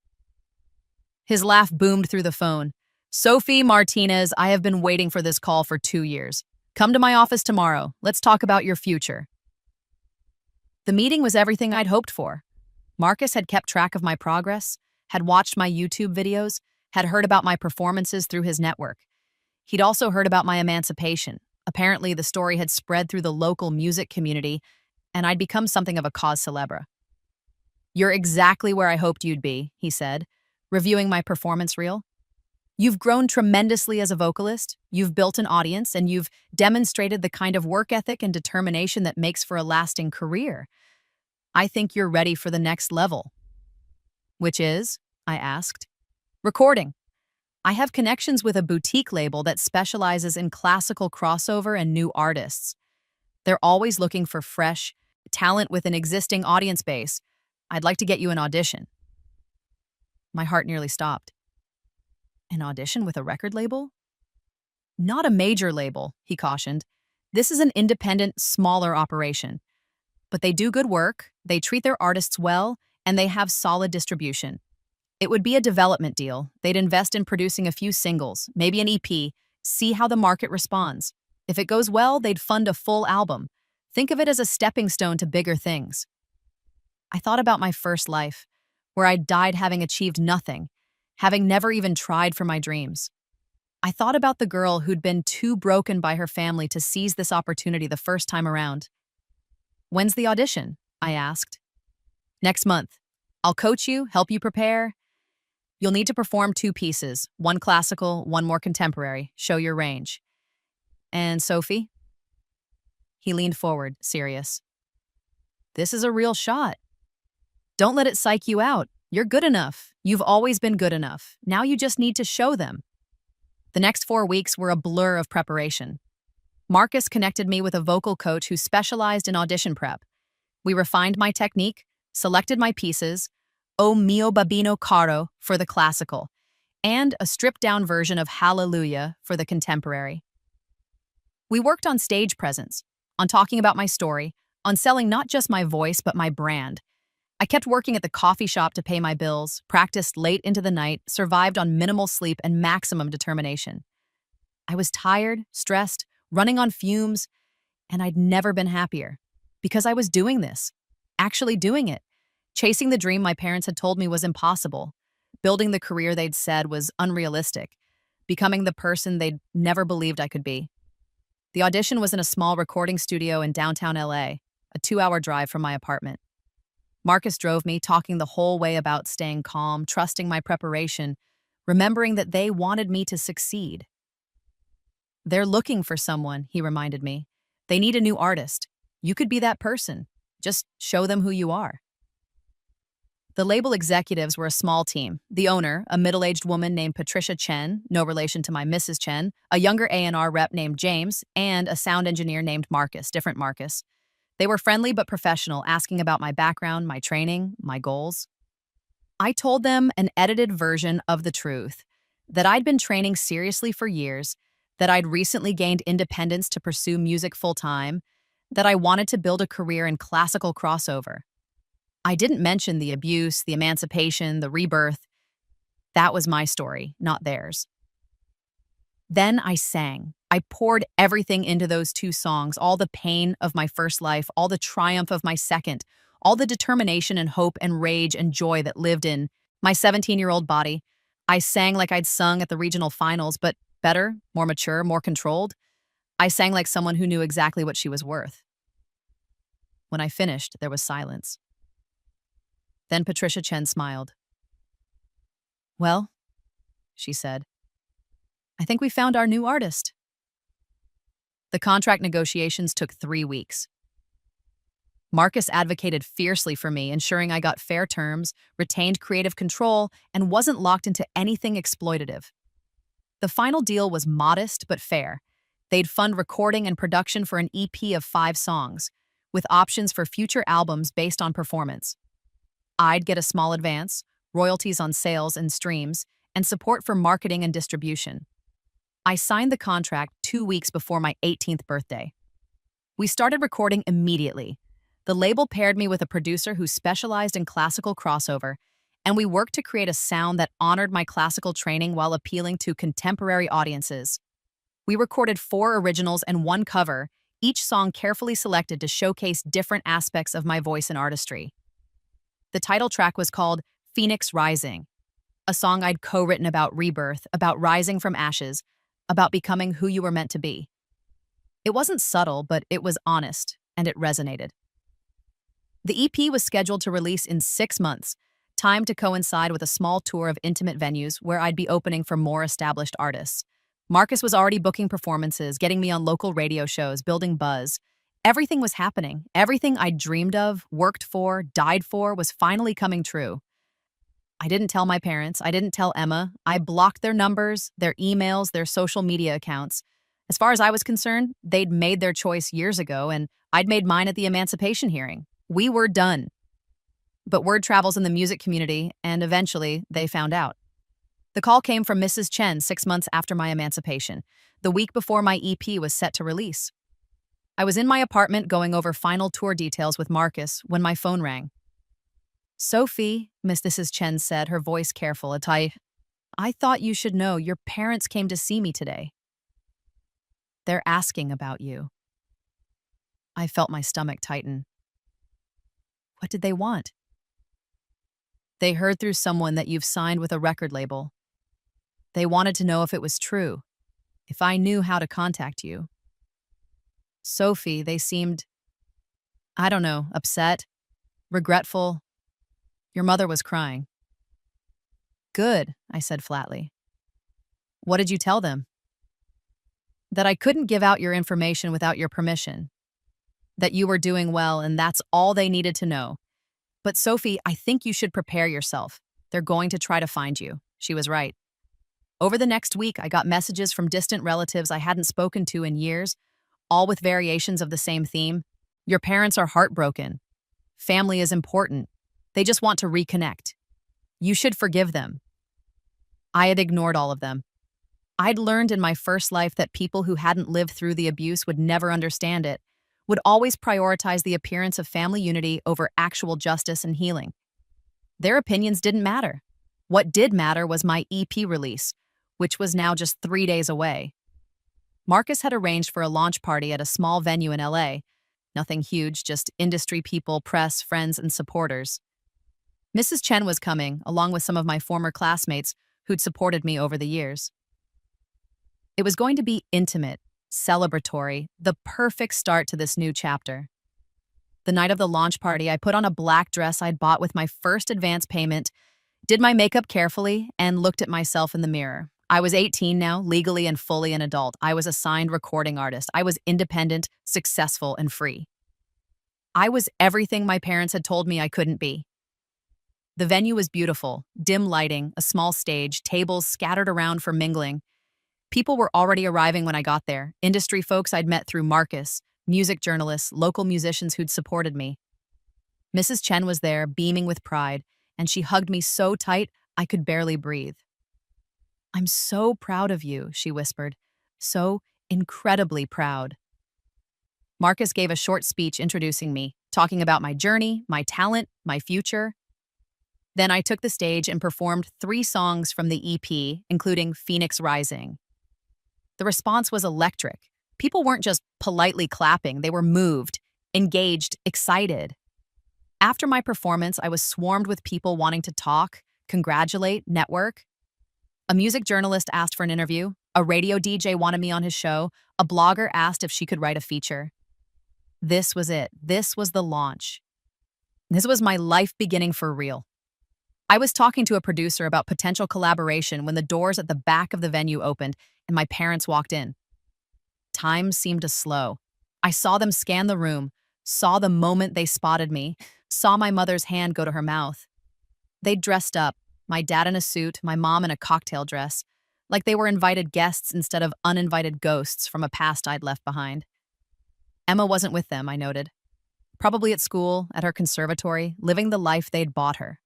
His laugh boomed through the phone. "Sophie Martinez, I have been waiting for this call for 2 years. Come to my office tomorrow. Let's talk about your future." The meeting was everything I'd hoped for. Marcus had kept track of my progress, had watched my YouTube videos, had heard about my performances through his network. He'd also heard about my emancipation. Apparently, the story had spread through the local music community, and I'd become something of a cause célèbre. "You're exactly where I hoped you'd be," he said, reviewing my performance reel. "You've grown tremendously as a vocalist, you've built an audience, and you've demonstrated the kind of work ethic and determination that makes for a lasting career. I think you're ready for the next level." "Which is?" I asked. "Recording. I have connections with a boutique label that specializes in classical crossover and new artists. They're always looking for fresh talent with an existing audience base. I'd like to get you an audition." My heart nearly stopped. "An audition with a record label?" "Not a major label," he cautioned. "This is an independent, smaller operation. But they do good work, they treat their artists well, and they have solid distribution. It would be a development deal. They'd invest in producing a few singles, maybe an EP, see how the market responds. If it goes well, they'd fund a full album. Think of it as a stepping stone to bigger things." I thought about my first life, where I died having achieved nothing, having never even tried for my dreams. I thought about the girl who'd been too broken by her family to seize this opportunity the first time around. "When's the audition?" I asked. "Next month. I'll coach you, help you prepare. You'll need to perform 2 pieces, one classical, one more contemporary. Show your range." "And Sophie?" He leaned forward, serious. This is a real shot. Don't let it psych you out. You're good enough. You've always been good enough. Now you just need to show them. The next 4 weeks were a blur of preparation. Marcus connected me with a vocal coach who specialized in audition prep. We refined my technique, selected my pieces, O mio babino caro for the classical, and a stripped-down version of Hallelujah for the contemporary. We worked on stage presence, on talking about my story, on selling not just my voice but my brand. I kept working at the coffee shop to pay my bills, practiced late into the night, survived on minimal sleep and maximum determination. I was tired, stressed, running on fumes, and I'd never been happier. Because I was doing this, actually doing it, chasing the dream my parents had told me was impossible, building the career they'd said was unrealistic, becoming the person they'd never believed I could be. The audition was in a small recording studio in downtown LA, a 2-hour drive from my apartment. Marcus drove me, talking the whole way about staying calm, trusting my preparation, remembering that they wanted me to succeed. They're looking for someone, he reminded me. They need a new artist. You could be that person. Just show them who you are. The label executives were a small team. The owner, a middle-aged woman named Patricia Chen, no relation to my Mrs. Chen, a younger A&R rep named James, and a sound engineer named Marcus, different Marcus. They were friendly but professional, asking about my background, my training, my goals. I told them an edited version of the truth, that I'd been training seriously for years, that I'd recently gained independence to pursue music full-time, that I wanted to build a career in classical crossover. I didn't mention the abuse, the emancipation, the rebirth. That was my story, not theirs. Then I sang. I poured everything into those 2 songs, all the pain of my first life, all the triumph of my second, all the determination and hope and rage and joy that lived in my 17-year-old body. I sang like I'd sung at the regional finals, but better, more mature, more controlled. I sang like someone who knew exactly what she was worth. When I finished, there was silence. Then Patricia Chen smiled. Well, she said, I think we found our new artist. The contract negotiations took 3 weeks. Marcus advocated fiercely for me, ensuring I got fair terms, retained creative control, and wasn't locked into anything exploitative. The final deal was modest but fair. They'd fund recording and production for an EP of 5 songs, with options for future albums based on performance. I'd get a small advance, royalties on sales and streams, and support for marketing and distribution. I signed the contract 2 weeks before my 18th birthday. We started recording immediately. The label paired me with a producer who specialized in classical crossover, and we worked to create a sound that honored my classical training while appealing to contemporary audiences. We recorded 4 originals and 1 cover, each song carefully selected to showcase different aspects of my voice and artistry. The title track was called Phoenix Rising, a song I'd co-written about rebirth, about rising from ashes, about becoming who you were meant to be. It wasn't subtle, but it was honest, and it resonated. The EP was scheduled to release in 6 months, timed to coincide with a small tour of intimate venues where I'd be opening for more established artists. Marcus was already booking performances, getting me on local radio shows, building buzz. Everything was happening. Everything I'd dreamed of, worked for, died for was finally coming true. I didn't tell my parents. I didn't tell Emma. I blocked their numbers, their emails, their social media accounts. As far as I was concerned, they'd made their choice years ago, and I'd made mine at the emancipation hearing. We were done. But word travels in the music community, and eventually they found out. The call came from Mrs. Chen 6 months after my emancipation, the week before my EP was set to release. I was in my apartment going over final tour details with Marcus when my phone rang. Sophie, Mrs. Chen said, her voice careful. I thought you should know your parents came to see me today. They're asking about you. I felt my stomach tighten. What did they want? They heard through someone that you've signed with a record label. They wanted to know if it was true, if I knew how to contact you. Sophie, they seemed, I don't know, upset, regretful. Your mother was crying. Good, I said flatly. What did you tell them? That I couldn't give out your information without your permission. that you were doing well, and that's all they needed to know. But Sophie, I think you should prepare yourself. They're going to try to find you. She was right. Over the next week, I got messages from distant relatives I hadn't spoken to in years, all with variations of the same theme. Your parents are heartbroken. Family is important. They just want to reconnect. You should forgive them. I had ignored all of them. I'd learned in my first life that people who hadn't lived through the abuse would never understand it, would always prioritize the appearance of family unity over actual justice and healing. Their opinions didn't matter. What did matter was my EP release, which was now just 3 days away. Marcus had arranged for a launch party at a small venue in LA. Nothing huge, just industry people, press, friends, and supporters. Mrs. Chen was coming, along with some of my former classmates who'd supported me over the years. It was going to be intimate, celebratory, the perfect start to this new chapter. The night of the launch party, I put on a black dress I'd bought with my first advance payment, did my makeup carefully, and looked at myself in the mirror. I was 18 now, legally and fully an adult. I was a signed recording artist. I was independent, successful, and free. I was everything my parents had told me I couldn't be. The venue was beautiful, dim lighting, a small stage, tables scattered around for mingling. People were already arriving when I got there, industry folks I'd met through Marcus, music journalists, local musicians who'd supported me. Mrs. Chen was there, beaming with pride, and she hugged me so tight I could barely breathe. "I'm so proud of you," she whispered. "So incredibly proud." Marcus gave a short speech introducing me, talking about my journey, my talent, my future. Then I took the stage and performed 3 songs from the EP, including Phoenix Rising. The response was electric. People weren't just politely clapping, they were moved, engaged, excited. After my performance, I was swarmed with people wanting to talk, congratulate, network. A music journalist asked for an interview, a radio DJ wanted me on his show, a blogger asked if she could write a feature. This was it. This was the launch. This was my life beginning for real. I was talking to a producer about potential collaboration when the doors at the back of the venue opened and my parents walked in. Time seemed to slow. I saw them scan the room, saw the moment they spotted me, saw my mother's hand go to her mouth. They'd dressed up, my dad in a suit, my mom in a cocktail dress, like they were invited guests instead of uninvited ghosts from a past I'd left behind. Emma wasn't with them, I noted. Probably at school, at her conservatory, living the life they'd bought her.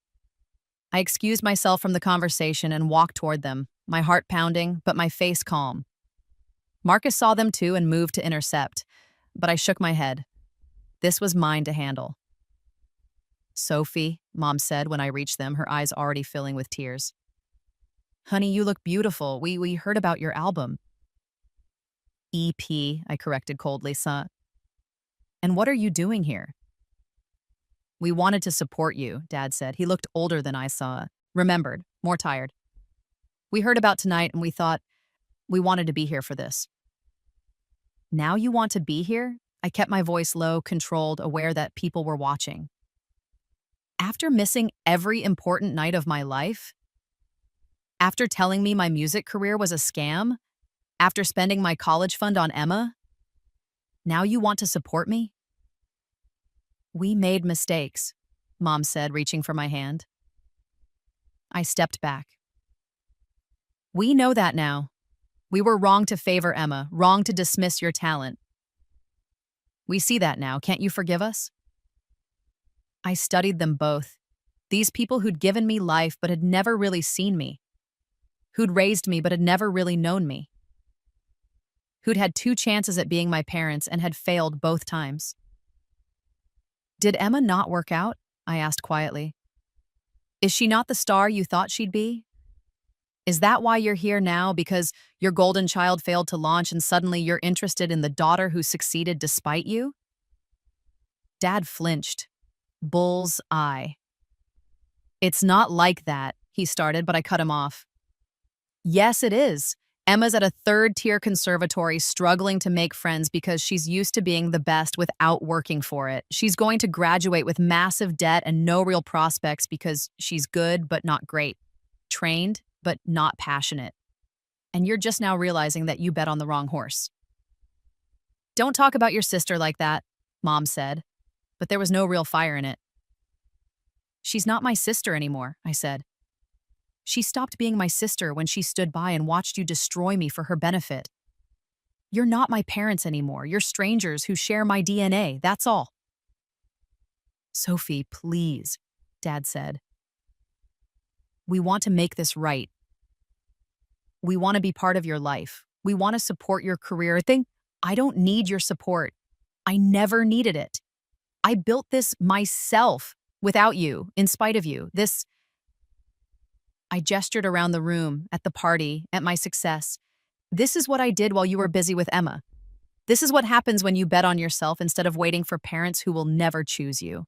I excused myself from the conversation and walked toward them, my heart pounding, but my face calm. Marcus saw them too and moved to intercept, but I shook my head. This was mine to handle. "Sophie," Mom said when I reached them, her eyes already filling with tears. "Honey, you look beautiful. We heard about your album." "EP," I corrected coldly, son. "And what are you doing here?" "We wanted to support you," Dad said. He looked older than I saw. Remembered, more tired. "We heard about tonight and we thought we wanted to be here for this." "Now you want to be here?" I kept my voice low, controlled, aware that people were watching. "After missing every important night of my life? After telling me my music career was a scam? After spending my college fund on Emma? Now you want to support me?" "We made mistakes," Mom said, reaching for my hand. I stepped back. "We know that now. We were wrong to favor Emma, wrong to dismiss your talent. We see that now. Can't you forgive us?" I studied them both. These people who'd given me life but had never really seen me. Who'd raised me but had never really known me. Who'd had 2 chances at being my parents and had failed both times. "Did Emma not work out?" I asked quietly. "Is she not the star you thought she'd be? Is that why you're here now, because your golden child failed to launch and suddenly you're interested in the daughter who succeeded despite you?" Dad flinched. Bull's eye. "It's not like that," he started, but I cut him off. "Yes, it is. Emma's at a 3rd-tier conservatory struggling to make friends because she's used to being the best without working for it. She's going to graduate with massive debt and no real prospects because she's good but not great. Trained but not passionate. And you're just now realizing that you bet on the wrong horse." "Don't talk about your sister like that." Mom said, but there was no real fire in it. She's not my sister anymore, I said. She stopped being my sister when she stood by and watched you destroy me for her benefit. You're not my parents anymore. You're strangers who share my DNA, that's all. Sophie, please, Dad said. We want to make this right. We want to be part of your life. We want to support your career. I don't need your support. I never needed it. I built this myself without you, in spite of you. I gestured around the room, at the party, at my success. This is what I did while you were busy with Emma. This is what happens when you bet on yourself instead of waiting for parents who will never choose you.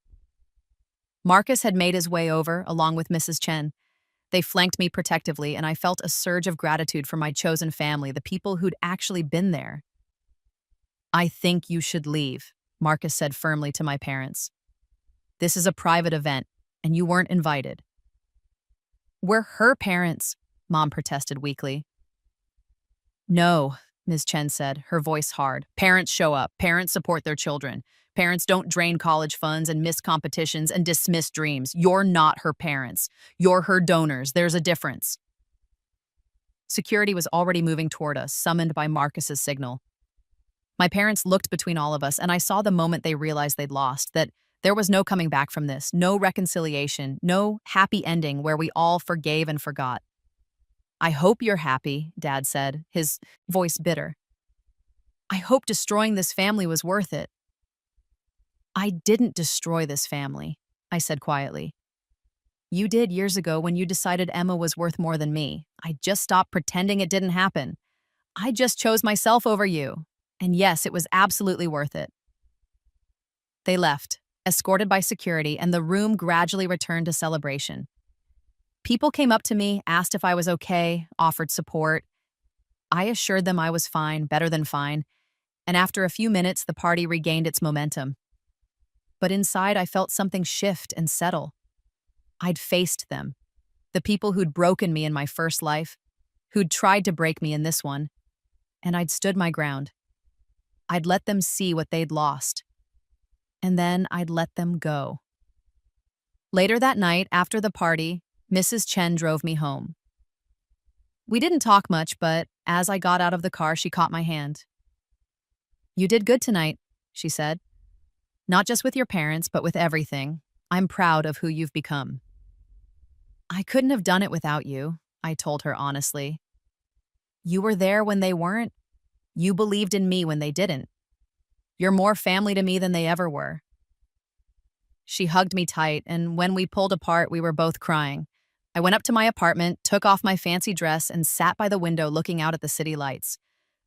Marcus had made his way over, along with Mrs. Chen. They flanked me protectively, and I felt a surge of gratitude for my chosen family, the people who'd actually been there. I think you should leave, Marcus said firmly to my parents. This is a private event, and you weren't invited. We're her parents, Mom protested weakly. No, Ms. Chen said, her voice hard. Parents show up. Parents support their children. Parents don't drain college funds and miss competitions and dismiss dreams. You're not her parents. You're her donors. There's a difference. Security was already moving toward us, summoned by Marcus's signal. My parents looked between all of us, and I saw the moment they realized they'd lost, that there was no coming back from this, no reconciliation, no happy ending where we all forgave and forgot. I hope you're happy, Dad said, his voice bitter. I hope destroying this family was worth it. I didn't destroy this family, I said quietly. You did years ago when you decided Emma was worth more than me. I just stopped pretending it didn't happen. I just chose myself over you. And yes, it was absolutely worth it. They left, escorted by security, and the room gradually returned to celebration. People came up to me, asked if I was okay, offered support. I assured them I was fine, better than fine, and after a few minutes, the party regained its momentum. But inside, I felt something shift and settle. I'd faced them, the people who'd broken me in my first life, who'd tried to break me in this one, and I'd stood my ground. I'd let them see what they'd lost, and then I'd let them go. Later that night, after the party, Mrs. Chen drove me home. We didn't talk much, but as I got out of the car, she caught my hand. You did good tonight, she said. Not just with your parents, but with everything. I'm proud of who you've become. I couldn't have done it without you, I told her honestly. You were there when they weren't. You believed in me when they didn't. You're more family to me than they ever were. She hugged me tight, and when we pulled apart, we were both crying. I went up to my apartment, took off my fancy dress, and sat by the window looking out at the city lights.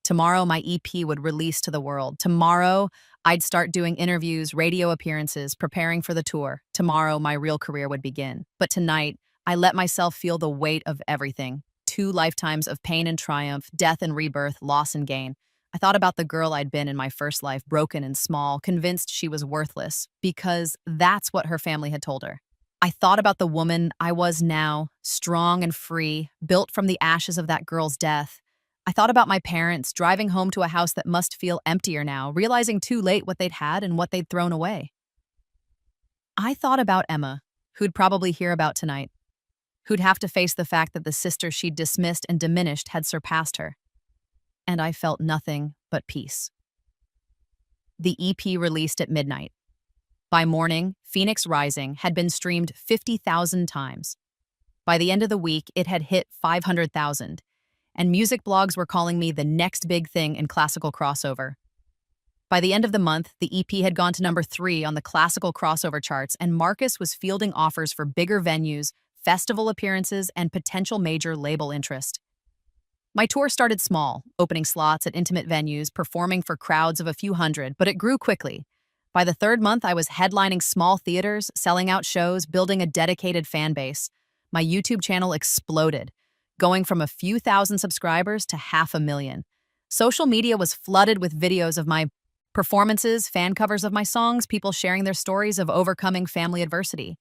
Tomorrow, my EP would release to the world. Tomorrow, I'd start doing interviews, radio appearances, preparing for the tour. Tomorrow, my real career would begin. But tonight, I let myself feel the weight of everything. 2 lifetimes of pain and triumph, death and rebirth, loss and gain. I thought about the girl I'd been in my first life, broken and small, convinced she was worthless, because that's what her family had told her. I thought about the woman I was now, strong and free, built from the ashes of that girl's death. I thought about my parents driving home to a house that must feel emptier now, realizing too late what they'd had and what they'd thrown away. I thought about Emma, who'd probably hear about tonight, who'd have to face the fact that the sister she'd dismissed and diminished had surpassed her. And I felt nothing but peace. The EP released at midnight. By morning, Phoenix Rising had been streamed 50,000 times. By the end of the week, it had hit 500,000, and music blogs were calling me the next big thing in classical crossover. By the end of the month, the EP had gone to number 3 on the classical crossover charts, and Marcus was fielding offers for bigger venues, festival appearances, and potential major label interest. My tour started small, opening slots at intimate venues, performing for crowds of a few hundred, but it grew quickly. By the 3rd month, I was headlining small theaters, selling out shows, building a dedicated fan base. My YouTube channel exploded, going from a few thousand subscribers to 500,000. Social media was flooded with videos of my performances, fan covers of my songs, people sharing their stories of overcoming family adversity.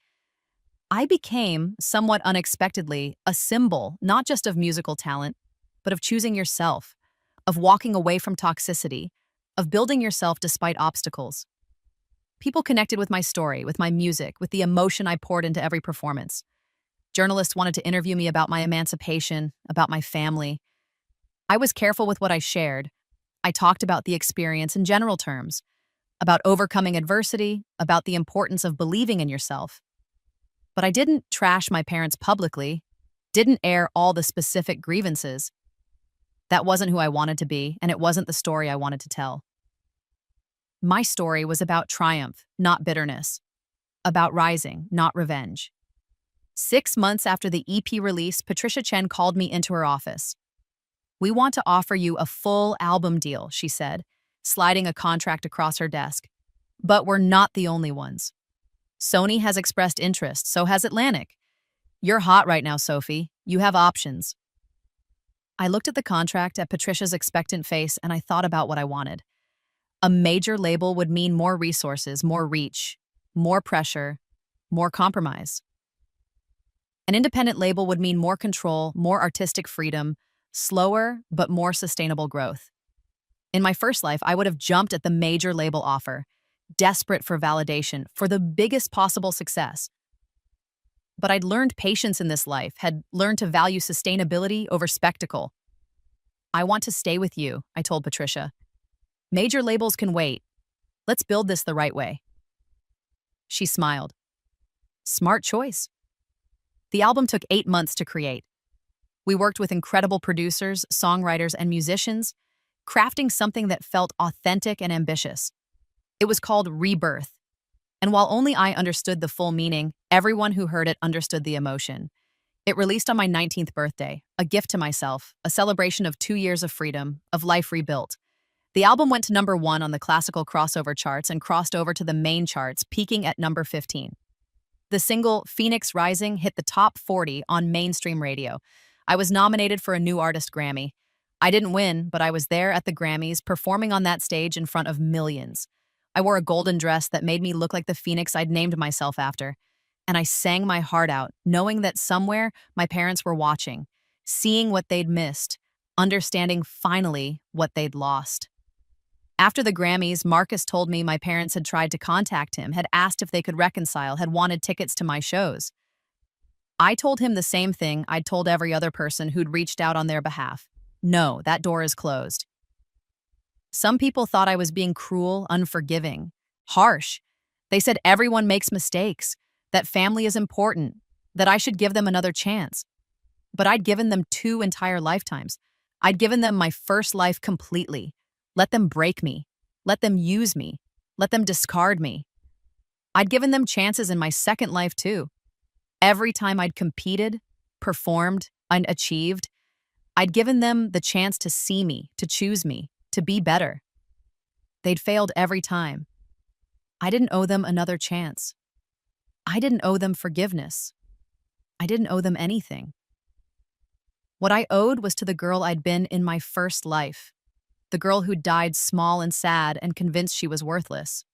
I became, somewhat unexpectedly, a symbol not just of musical talent, but of choosing yourself, of walking away from toxicity, of building yourself despite obstacles. People connected with my story, with my music, with the emotion I poured into every performance. Journalists wanted to interview me about my emancipation, about my family. I was careful with what I shared. I talked about the experience in general terms, about overcoming adversity, about the importance of believing in yourself. But I didn't trash my parents publicly, didn't air all the specific grievances. That wasn't who I wanted to be, and it wasn't the story I wanted to tell. My story was about triumph, not bitterness, about rising, not revenge. 6 months after the EP release, Patricia Chen called me into her office. "We want to offer you a full album deal," she said, sliding a contract across her desk. "But we're not the only ones. Sony has expressed interest, so has Atlantic. You're hot right now, Sophie. You have options." I looked at the contract, at Patricia's expectant face, and I thought about what I wanted. A major label would mean more resources, more reach, more pressure, more compromise. An independent label would mean more control, more artistic freedom, slower but more sustainable growth. In my first life, I would have jumped at the major label offer, desperate for validation, for the biggest possible success. But I'd learned patience in this life, had learned to value sustainability over spectacle. "I want to stay with you," I told Patricia. "Major labels can wait. Let's build this the right way." She smiled. Smart choice. The album took 8 months to create. We worked with incredible producers, songwriters, and musicians, crafting something that felt authentic and ambitious. It was called Rebirth. And while only I understood the full meaning, everyone who heard it understood the emotion. It released on my 19th birthday, a gift to myself, a celebration of 2 years of freedom, of life rebuilt. The album went to #1 on the classical crossover charts and crossed over to the main charts, peaking at number 15. The single Phoenix Rising hit the top 40 on mainstream radio. I was nominated for a New Artist Grammy. I didn't win, but I was there at the Grammys, performing on that stage in front of millions. I wore a golden dress that made me look like the phoenix I'd named myself after. And I sang my heart out, knowing that somewhere my parents were watching, seeing what they'd missed, understanding finally what they'd lost. After the Grammys, Marcus told me my parents had tried to contact him, had asked if they could reconcile, had wanted tickets to my shows. I told him the same thing I'd told every other person who'd reached out on their behalf. No, that door is closed. Some people thought I was being cruel, unforgiving, harsh. They said everyone makes mistakes, that family is important, that I should give them another chance. But I'd given them 2 entire lifetimes. I'd given them my first life completely. Let them break me. Let them use me. Let them discard me. I'd given them chances in my second life too. Every time I'd competed, performed, and achieved, I'd given them the chance to see me, to choose me, to be better. They'd failed every time. I didn't owe them another chance. I didn't owe them forgiveness. I didn't owe them anything. What I owed was to the girl I'd been in my first life, the girl who died small and sad and convinced she was worthless.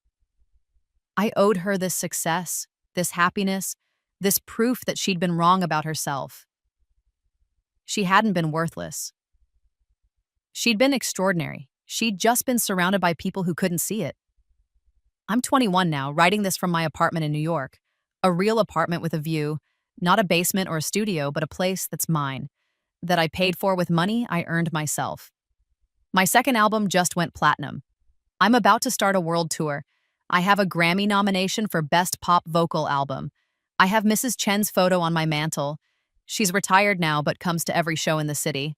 I owed her this success, this happiness, this proof that she'd been wrong about herself. She hadn't been worthless. She'd been extraordinary. She'd just been surrounded by people who couldn't see it. I'm 21 now, writing this from my apartment in New York. A real apartment with a view, not a basement or a studio, but a place that's mine, that I paid for with money I earned myself. My second album just went platinum. I'm about to start a world tour. I have a Grammy nomination for Best Pop Vocal Album. I have Mrs. Chen's photo on my mantle. She's retired now, but comes to every show in the city.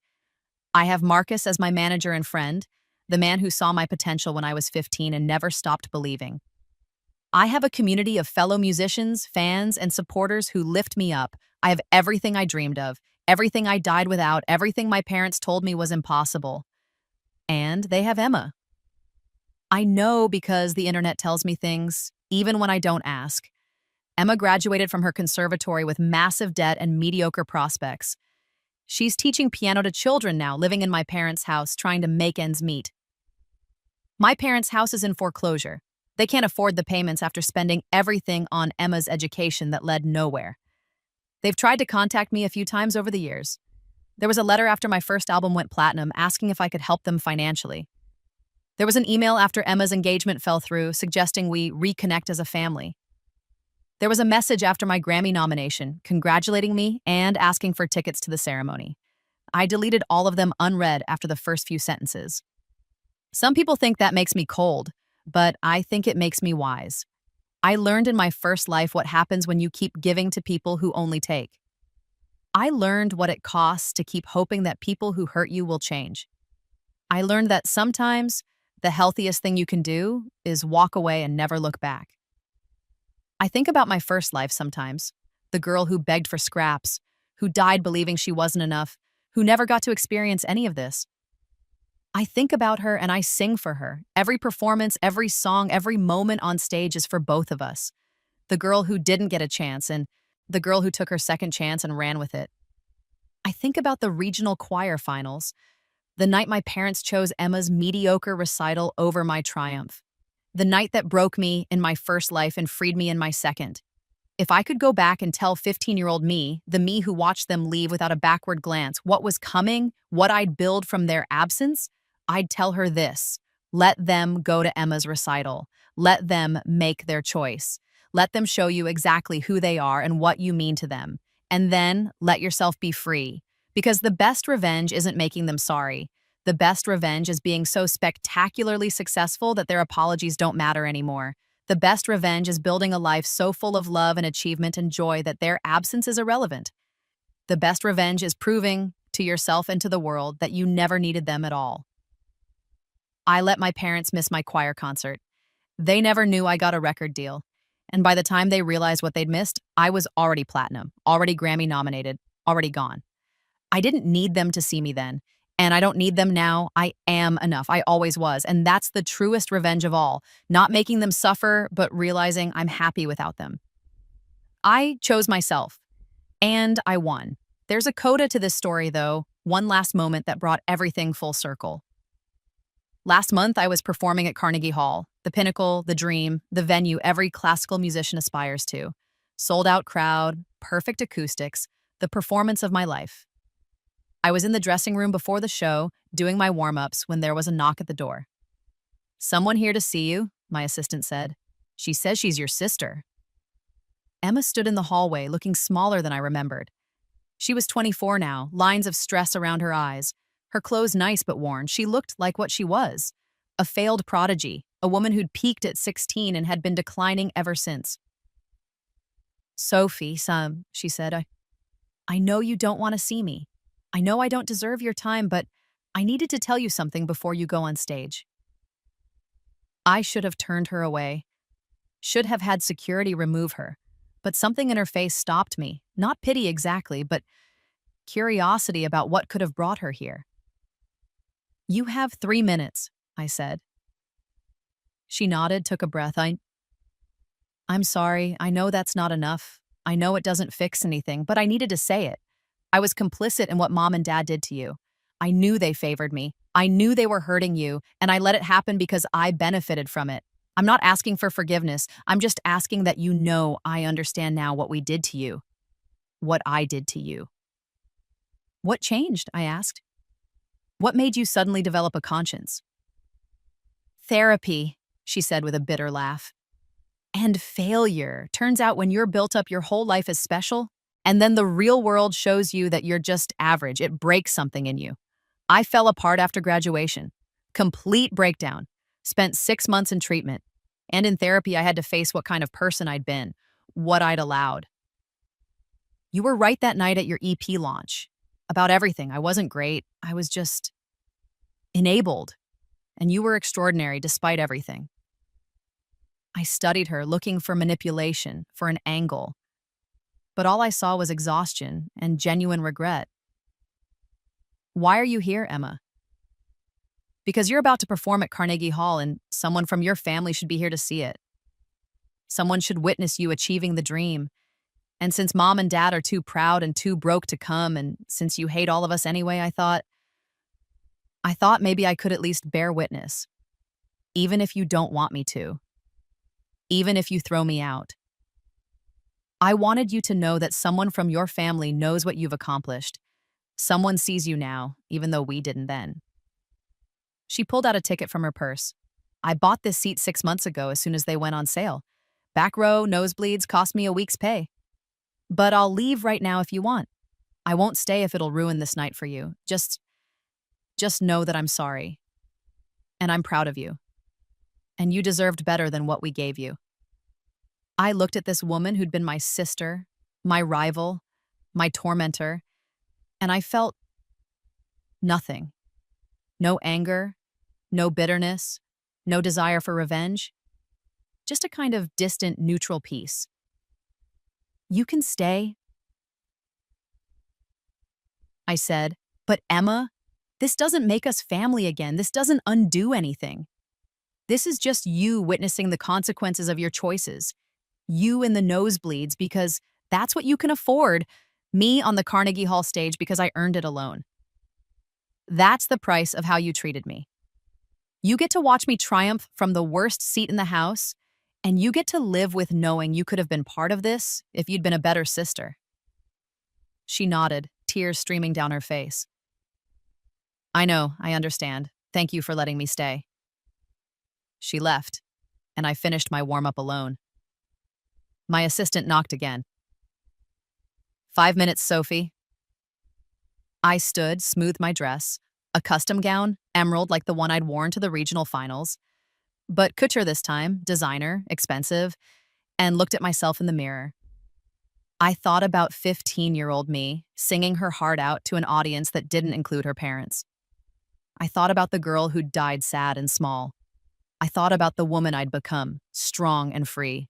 I have Marcus as my manager and friend, the man who saw my potential when I was 15 and never stopped believing. I have a community of fellow musicians, fans, and supporters who lift me up. I have everything I dreamed of, everything I died without, everything my parents told me was impossible. And they have Emma. I know because the internet tells me things, even when I don't ask. Emma graduated from her conservatory with massive debt and mediocre prospects. She's teaching piano to children now, living in my parents' house, trying to make ends meet. My parents' house is in foreclosure. They can't afford the payments after spending everything on Emma's education that led nowhere. They've tried to contact me a few times over the years. There was a letter after my first album went platinum asking if I could help them financially. There was an email after Emma's engagement fell through suggesting we reconnect as a family. There was a message after my Grammy nomination, congratulating me and asking for tickets to the ceremony. I deleted all of them unread after the first few sentences. Some people think that makes me cold, but I think it makes me wise. I learned in my first life what happens when you keep giving to people who only take. I learned what it costs to keep hoping that people who hurt you will change. I learned that sometimes the healthiest thing you can do is walk away and never look back. I think about my first life sometimes, the girl who begged for scraps, who died believing she wasn't enough, who never got to experience any of this. I think about her and I sing for her. Every performance, every song, every moment on stage is for both of us. The girl who didn't get a chance and the girl who took her second chance and ran with it. I think about the regional choir finals, the night my parents chose Emma's mediocre recital over my triumph. The night that broke me in my first life and freed me in my second. If I could go back and tell 15-year-old me, the me who watched them leave without a backward glance, what was coming, what I'd build from their absence, I'd tell her this: let them go to Emma's recital. Let them make their choice. Let them show you exactly who they are and what you mean to them. And then let yourself be free. Because the best revenge isn't making them sorry. The best revenge is being so spectacularly successful that their apologies don't matter anymore. The best revenge is building a life so full of love and achievement and joy that their absence is irrelevant. The best revenge is proving to yourself and to the world that you never needed them at all. I let my parents miss my choir concert. They never knew I got a record deal. And by the time they realized what they'd missed, I was already platinum, already Grammy nominated, already gone. I didn't need them to see me then. And I don't need them now. I am enough. I always was. And that's the truest revenge of all. Not making them suffer, but realizing I'm happy without them. I chose myself. And I won. There's a coda to this story, though. One last moment that brought everything full circle. Last month, I was performing at Carnegie Hall. The pinnacle, the dream, the venue every classical musician aspires to. Sold-out crowd, perfect acoustics, the performance of my life. I was in the dressing room before the show, doing my warm-ups, when there was a knock at the door. "Someone here to see you," my assistant said. "She says she's your sister." Emma stood in the hallway, looking smaller than I remembered. She was 24 now, lines of stress around her eyes. Her clothes nice but worn, she looked like what she was. A failed prodigy, a woman who'd peaked at 16 and had been declining ever since. "Sophie, she said, I know you don't want to see me. I know I don't deserve your time, but I needed to tell you something before you go on stage." I should have turned her away, should have had security remove her, but something in her face stopped me, not pity exactly, but curiosity about what could have brought her here. "You have 3 minutes, I said. She nodded, took a breath. I'm sorry, I know that's not enough. I know it doesn't fix anything, but I needed to say it. I was complicit in what Mom and Dad did to you. I knew they favored me. I knew they were hurting you, and I let it happen because I benefited from it. I'm not asking for forgiveness. I'm just asking that you know I understand now what we did to you. What I did to you." "What changed?" I asked. "What made you suddenly develop a conscience?" "Therapy," she said with a bitter laugh. "And failure. Turns out when you're built up your whole life as special, and then the real world shows you that you're just average, it breaks something in you. I fell apart after graduation. Complete breakdown. Spent 6 months in treatment. And in therapy, I had to face what kind of person I'd been, what I'd allowed. You were right that night at your EP launch. About everything. I wasn't great. I was just enabled. And you were extraordinary despite everything." I studied her, looking for manipulation, for an angle. But all I saw was exhaustion and genuine regret. "Why are you here, Emma?" "Because you're about to perform at Carnegie Hall and someone from your family should be here to see it. Someone should witness you achieving the dream. And since Mom and Dad are too proud and too broke to come, and since you hate all of us anyway, I thought maybe I could at least bear witness. Even if you don't want me to. Even if you throw me out. I wanted you to know that someone from your family knows what you've accomplished. Someone sees you now, even though we didn't then." She pulled out a ticket from her purse. I bought this seat 6 months ago as soon as they went on sale. Back row, nosebleeds, cost me a week's pay. But I'll leave right now if you want. I won't stay if it'll ruin this night for you. Just know that I'm sorry. And I'm proud of you. And you deserved better than what we gave you. I looked at this woman who'd been my sister, my rival, my tormentor, and I felt nothing. No anger, no bitterness, no desire for revenge. Just a kind of distant, neutral peace. You can stay, I said, but Emma, this doesn't make us family again. This doesn't undo anything. This is just you witnessing the consequences of your choices. You in the nosebleeds because that's what you can afford. Me on the Carnegie Hall stage because I earned it alone. That's the price of how you treated me. You get to watch me triumph from the worst seat in the house, and you get to live with knowing you could have been part of this if you'd been a better sister. She nodded, tears streaming down her face. I know, I understand. Thank you for letting me stay. She left, and I finished my warm-up alone. My assistant knocked again. 5 minutes, Sophie. I stood, smoothed my dress, a custom gown, emerald like the one I'd worn to the regional finals, but couture this time, designer, expensive, and looked at myself in the mirror. I thought about 15-year-old me singing her heart out to an audience that didn't include her parents. I thought about the girl who'd died sad and small. I thought about the woman I'd become, strong and free.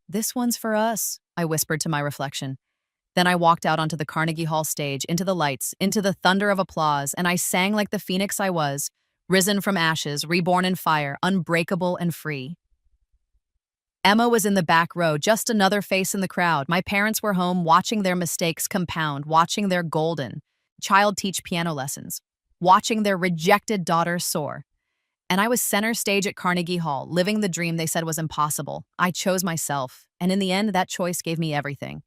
This one's for us, I whispered to my reflection. Then I walked out onto the Carnegie Hall stage, into the lights, into the thunder of applause, and I sang like the phoenix I was, risen from ashes, reborn in fire, unbreakable and free. Emma was in the back row, just another face in the crowd. My parents were home, watching their mistakes compound, watching their golden child teach piano lessons, watching their rejected daughter soar. And I was center stage at Carnegie Hall, living the dream they said was impossible. I chose myself, and in the end, that choice gave me everything.